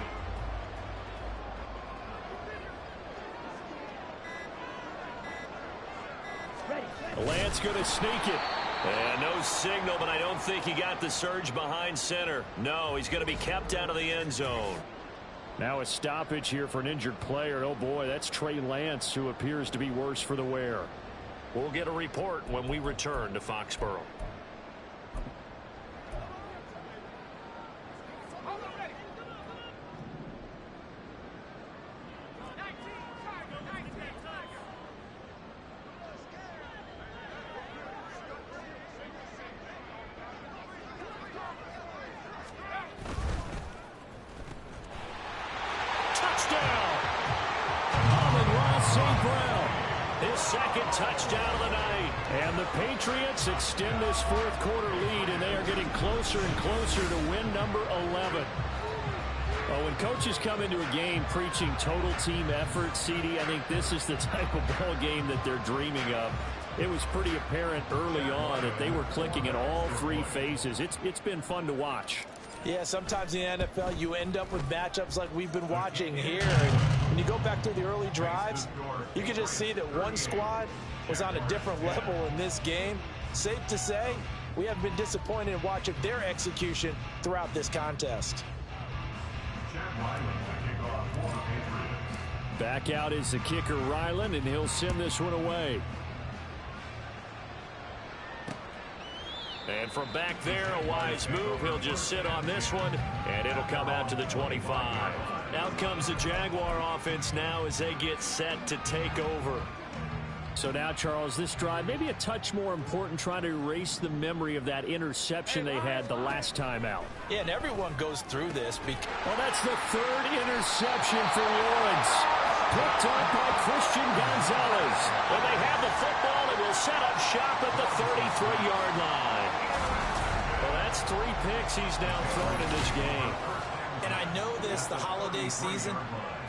Lance going to sneak it. And no signal, but I don't think he got the surge behind center. No, he's going to be kept out of the end zone. Now a stoppage here for an injured player. Oh, boy, that's Trey Lance, who appears to be worse for the wear. We'll get a report when we return to Foxborough. Touchdown of the night. And the Patriots extend this 4th quarter lead, and they are getting closer and closer to win number 11. Well, when coaches come into a game preaching total team effort, CD, I think this is the type of ball game that they're dreaming of. It was pretty apparent early on that they were clicking in all 3 phases. It's been fun to watch. Yeah, sometimes in the NFL you end up with matchups like we've been watching here. And when you go back to the early drives, you can just see that one squad was on a different level in this game. Safe to say, we have been disappointed in watching their execution throughout this contest. Back out is the kicker, Ryland, and he'll send this one away. And from back there, a wise move. He'll just sit on this one, and it'll come out to the 25. Out comes the Jaguar offense now as they get set to take over. So now, Charles, this drive maybe a touch more important, trying to erase the memory of that interception they had the last time out. Yeah, and everyone goes through this. Well, that's the third interception for Lawrence. Picked up by Christian Gonzalez. And they have the football and will set up shop at the 33-yard line. Well, that's 3 picks he's now thrown in this game. And I know this, the holiday season,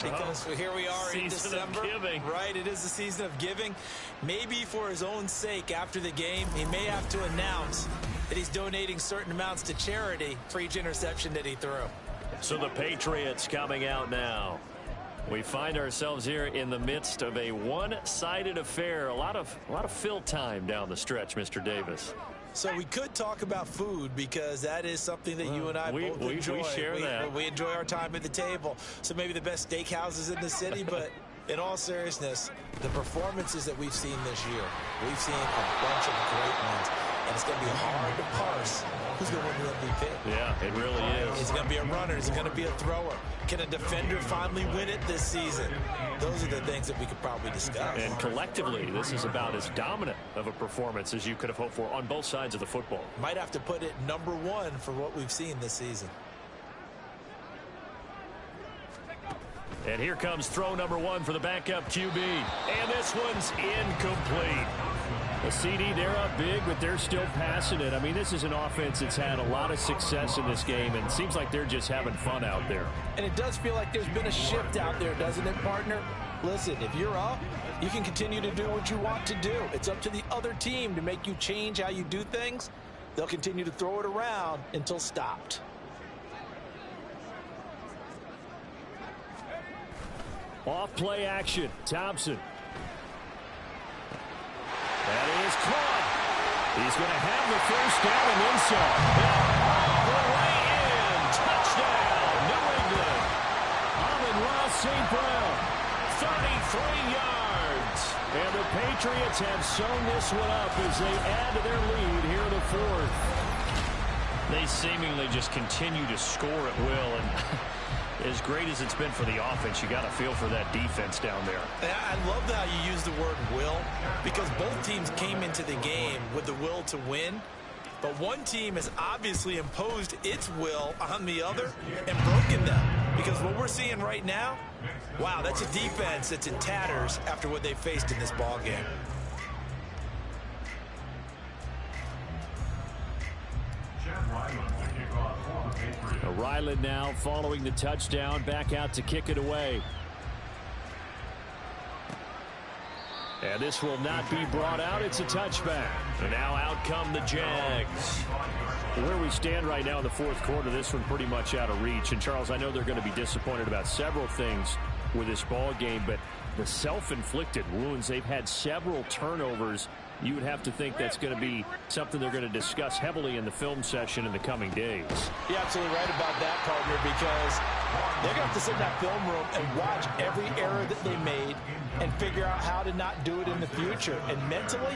because here we are in December. Right, it is the season of giving. Maybe for his own sake, after the game, he may have to announce that he's donating certain amounts to charity for each interception that he threw. So the Patriots coming out now. We find ourselves here in the midst of a one-sided affair. A lot of fill time down the stretch, Mr. Davis. So we could talk about food, because that is something that you and I both enjoy. We share that. We enjoy our time at the table. So maybe the best steakhouses in the city, but in all seriousness, the performances that we've seen this year, we've seen a bunch of great ones. And it's going to be hard to parse who's going to win the MVP. Yeah, it really is. Is it going to be a runner? Is it going to be a thrower? Can a defender finally win it this season? Those are the things that we could probably discuss. And collectively, this is about as dominant of a performance as you could have hoped for on both sides of the football. Might have to put it #1 for what we've seen this season. And here comes throw #1 for the backup QB. And this one's incomplete. The CD, they're up big, but they're still passing it. I mean, this is an offense that's had a lot of success in this game, and it seems like they're just having fun out there. And it does feel like there's been a shift out there, doesn't it, partner? Listen, if you're up, you can continue to do what you want to do. It's up to the other team to make you change how you do things. They'll continue to throw it around until stopped. Off play action. Thompson. That is caught. He's going to have the first down and then some. All the way in. Touchdown, New England. Amon-Ra St. Brown, 33 yards. And the Patriots have sewn this one up as they add to their lead here in the fourth. They seemingly just continue to score at will, and as great as it's been for the offense, you got to feel for that defense down there. I love how you use the word will, because both teams came into the game with the will to win, but one team has obviously imposed its will on the other and broken them. Because what we're seeing right now, wow, that's a defense that's in tatters after what they faced in this ball game. Ryland now following the touchdown, back out to kick it away. And this will not be brought out. It's a touchback. And now out come the JAGS. Where we stand right now in the fourth quarter, this one pretty much out of reach. And, Charles, I know they're going to be disappointed about several things with this ball game, but the self-inflicted wounds, they've had several turnovers. You would have to think that's going to be something they're going to discuss heavily in the film session in the coming days. You're absolutely right about that, partner, because they're going to have to sit in that film room and watch every error that they made and figure out how to not do it in the future. And mentally,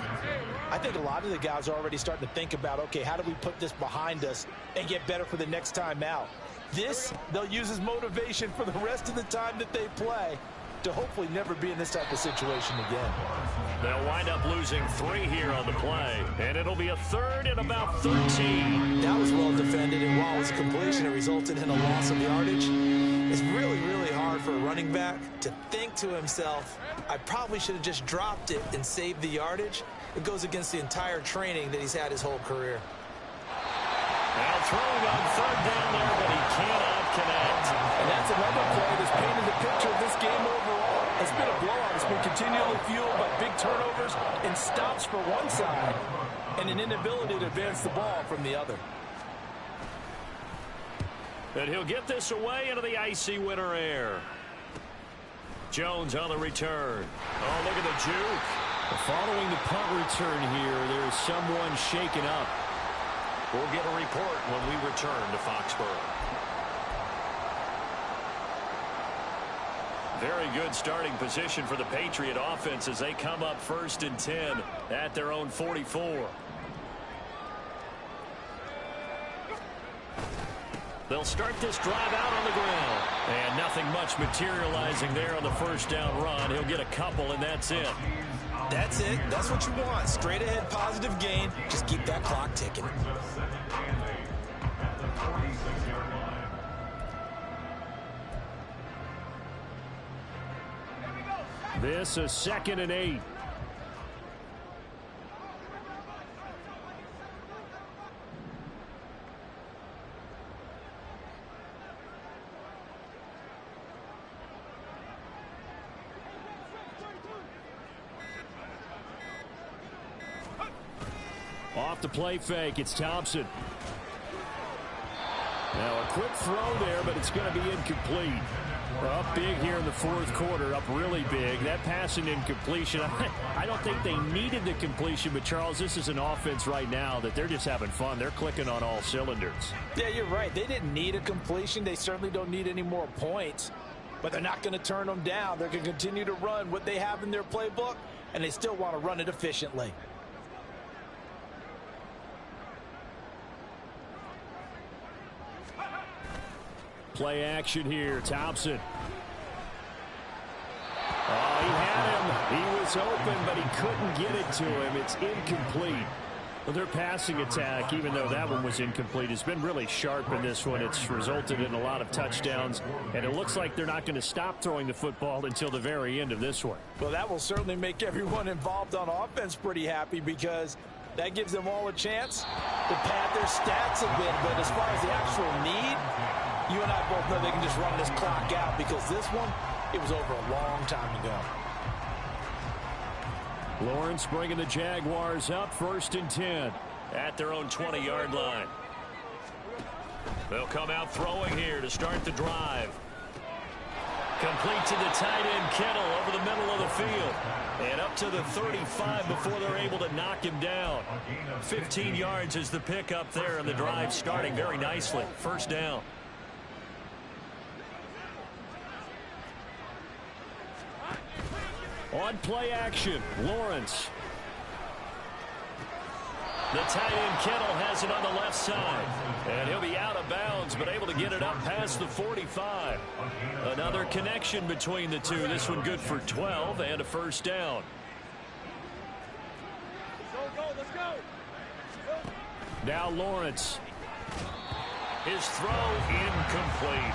I think a lot of the guys are already starting to think about, okay, how do we put this behind us and get better for the next time out? This, they'll use as motivation for the rest of the time that they play to hopefully never be in this type of situation again. They'll wind up losing 3 here on the play, and it'll be a third and about 13. That was well defended, and while it was a completion, it resulted in a loss of yardage. It's really, really hard for a running back to think to himself, I probably should have just dropped it and saved the yardage. It goes against the entire training that he's had his whole career. Now throwing on third down there, but he cannot connect. And that's another play that's painted the picture of this game overall. It's been a blowout. It's been continually fueled by big turnovers and stops for one side and an inability to advance the ball from the other. And he'll get this away into the icy winter air. Jones on the return. Oh, look at the juke. Following the punt return here, there's someone shaken up. We'll get a report when we return to Foxborough. Very good starting position for the Patriot offense as they come up 1st and 10 at their own 44. They'll start this drive out on the ground. And nothing much materializing there on the first down run. He'll get a couple, and that's it. That's it. That's what you want. Straight ahead, positive gain. Just keep that clock ticking. This is 2nd and 8. Off the play fake, it's Thompson. Now a quick throw there, but it's going to be incomplete. Up big here in the 4th quarter, up really big. That pass and incompletion, I don't think they needed the completion, but Charles, this is an offense right now that they're just having fun. They're clicking on all cylinders. Yeah, you're right. They didn't need a completion. They certainly don't need any more points, but they're not going to turn them down. They're going to continue to run what they have in their playbook, and they still want to run it efficiently. Play action here. Thompson. Oh, he had him. He was open, but he couldn't get it to him. It's incomplete. Well, their passing attack, even though that one was incomplete, has been really sharp in this one. It's resulted in a lot of touchdowns, and it looks like they're not going to stop throwing the football until the very end of this one. Well, that will certainly make everyone involved on offense pretty happy because that gives them all a chance to pad their stats a bit. But as far as the actual need, you and I both know they can just run this clock out because this one, it was over a long time ago. Lawrence bringing the Jaguars up 1st and 10 at their own 20-yard line. They'll come out throwing here to start the drive. Complete to the tight end Kittle over the middle of the field. And up to the 35 before they're able to knock him down. 15 yards is the pickup there, and the drive starting very nicely. 1st down. On play action, Lawrence. The tight end Kittle has it on the left side. And he'll be out of bounds, but able to get it up past the 45. Another connection between the two. This one good for 12 and a 1st down. Let's go. Now Lawrence. His throw incomplete.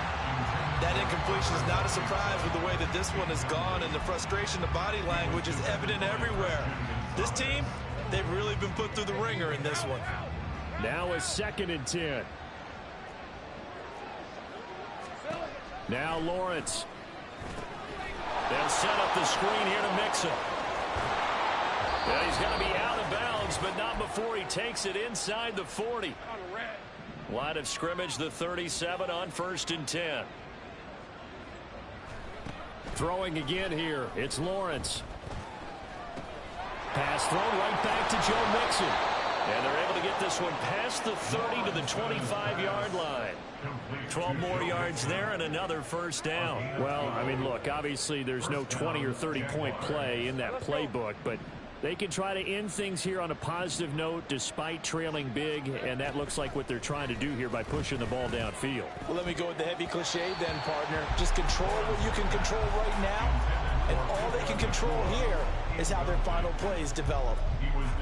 That incompletion is not a surprise with the way that this one has gone, and the frustration, the body language is evident everywhere. This team, they've really been put through the ringer in this one. Now a 2nd and 10. Now Lawrence. They'll set up the screen here to mix him. Yeah, he's going to be out of bounds, but not before he takes it inside the 40. Line of scrimmage, the 37 on 1st and 10. Throwing again here. It's Lawrence. Pass thrown right back to Joe Mixon. And they're able to get this one past the 30 to the 25-yard line. 12 more yards there and another 1st down. Well, I mean, look, obviously there's no 20 or 30-point play in that playbook, but they can try to end things here on a positive note despite trailing big, and that looks like what they're trying to do here by pushing the ball downfield. Well, let me go with the heavy cliche then, partner. Just control what you can control right now, and all they can control here is how their final plays develop.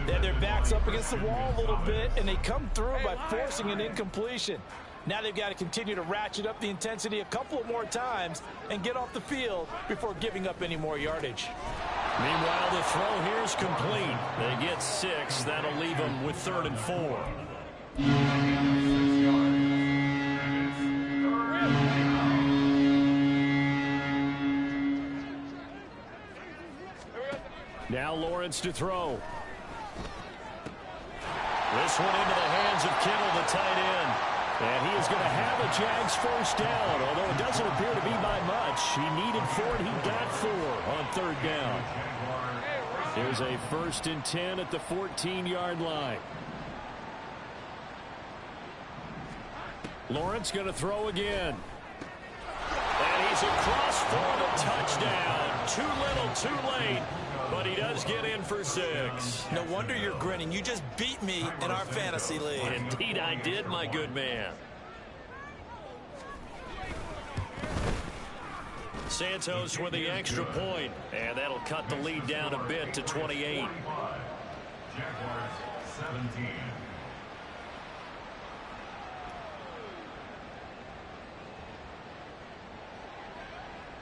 They have their backs up against the wall a little bit, and they come through by forcing an incompletion. Now they've got to continue to ratchet up the intensity a couple of more times and get off the field before giving up any more yardage. Meanwhile, the throw here is complete. They get 6. That'll leave them with 3rd and 4. Now Lawrence to throw. This one into the hands of Kittle, the tight end. And he is going to have a Jags 1st down, although it doesn't appear to be by much. He needed 4, and he got 4 on 3rd down. Here's a 1st and 10 at the 14-yard line. Lawrence going to throw again. And he's across for the touchdown. Too little, too late. But he does get in for 6. No wonder you're grinning. You just beat me in our fantasy league. Indeed I did, my good man. Santos with the extra point, and that'll cut the lead down a bit to 28. Jaguars 17.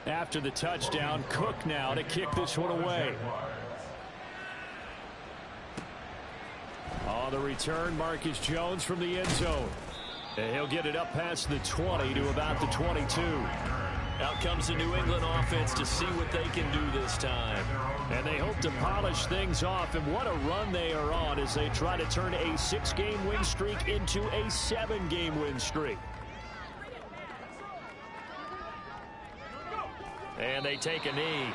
After the touchdown, Cook now to kick this one away. On the return, Marcus Jones from the end zone. And he'll get it up past the 20 to about the 22. Out comes the New England offense to see what they can do this time. And they hope to polish things off. And what a run they are on as they try to turn a 6-game win streak into a 7-game win streak. And they take a knee.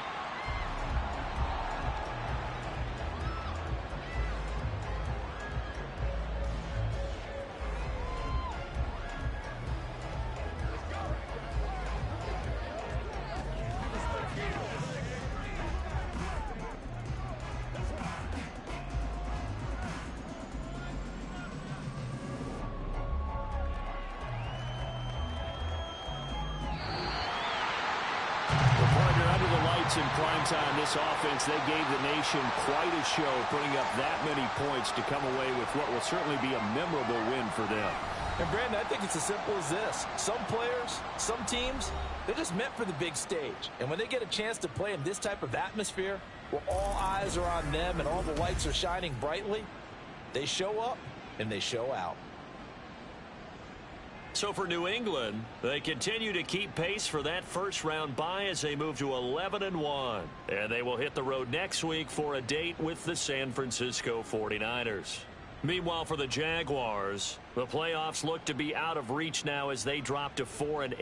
In prime time, this offense, they gave the nation quite a show, putting up that many points to come away with what will certainly be a memorable win for them. And Brandon, I think it's as simple as this. Some players, some teams, they're just meant for the big stage. And when they get a chance to play in this type of atmosphere, where all eyes are on them and all the lights are shining brightly, they show up and they show out. So for New England, they continue to keep pace for that first-round bye as they move to 11-1. And they will hit the road next week for a date with the San Francisco 49ers. Meanwhile, for the Jaguars, the playoffs look to be out of reach now as they drop to 4-8.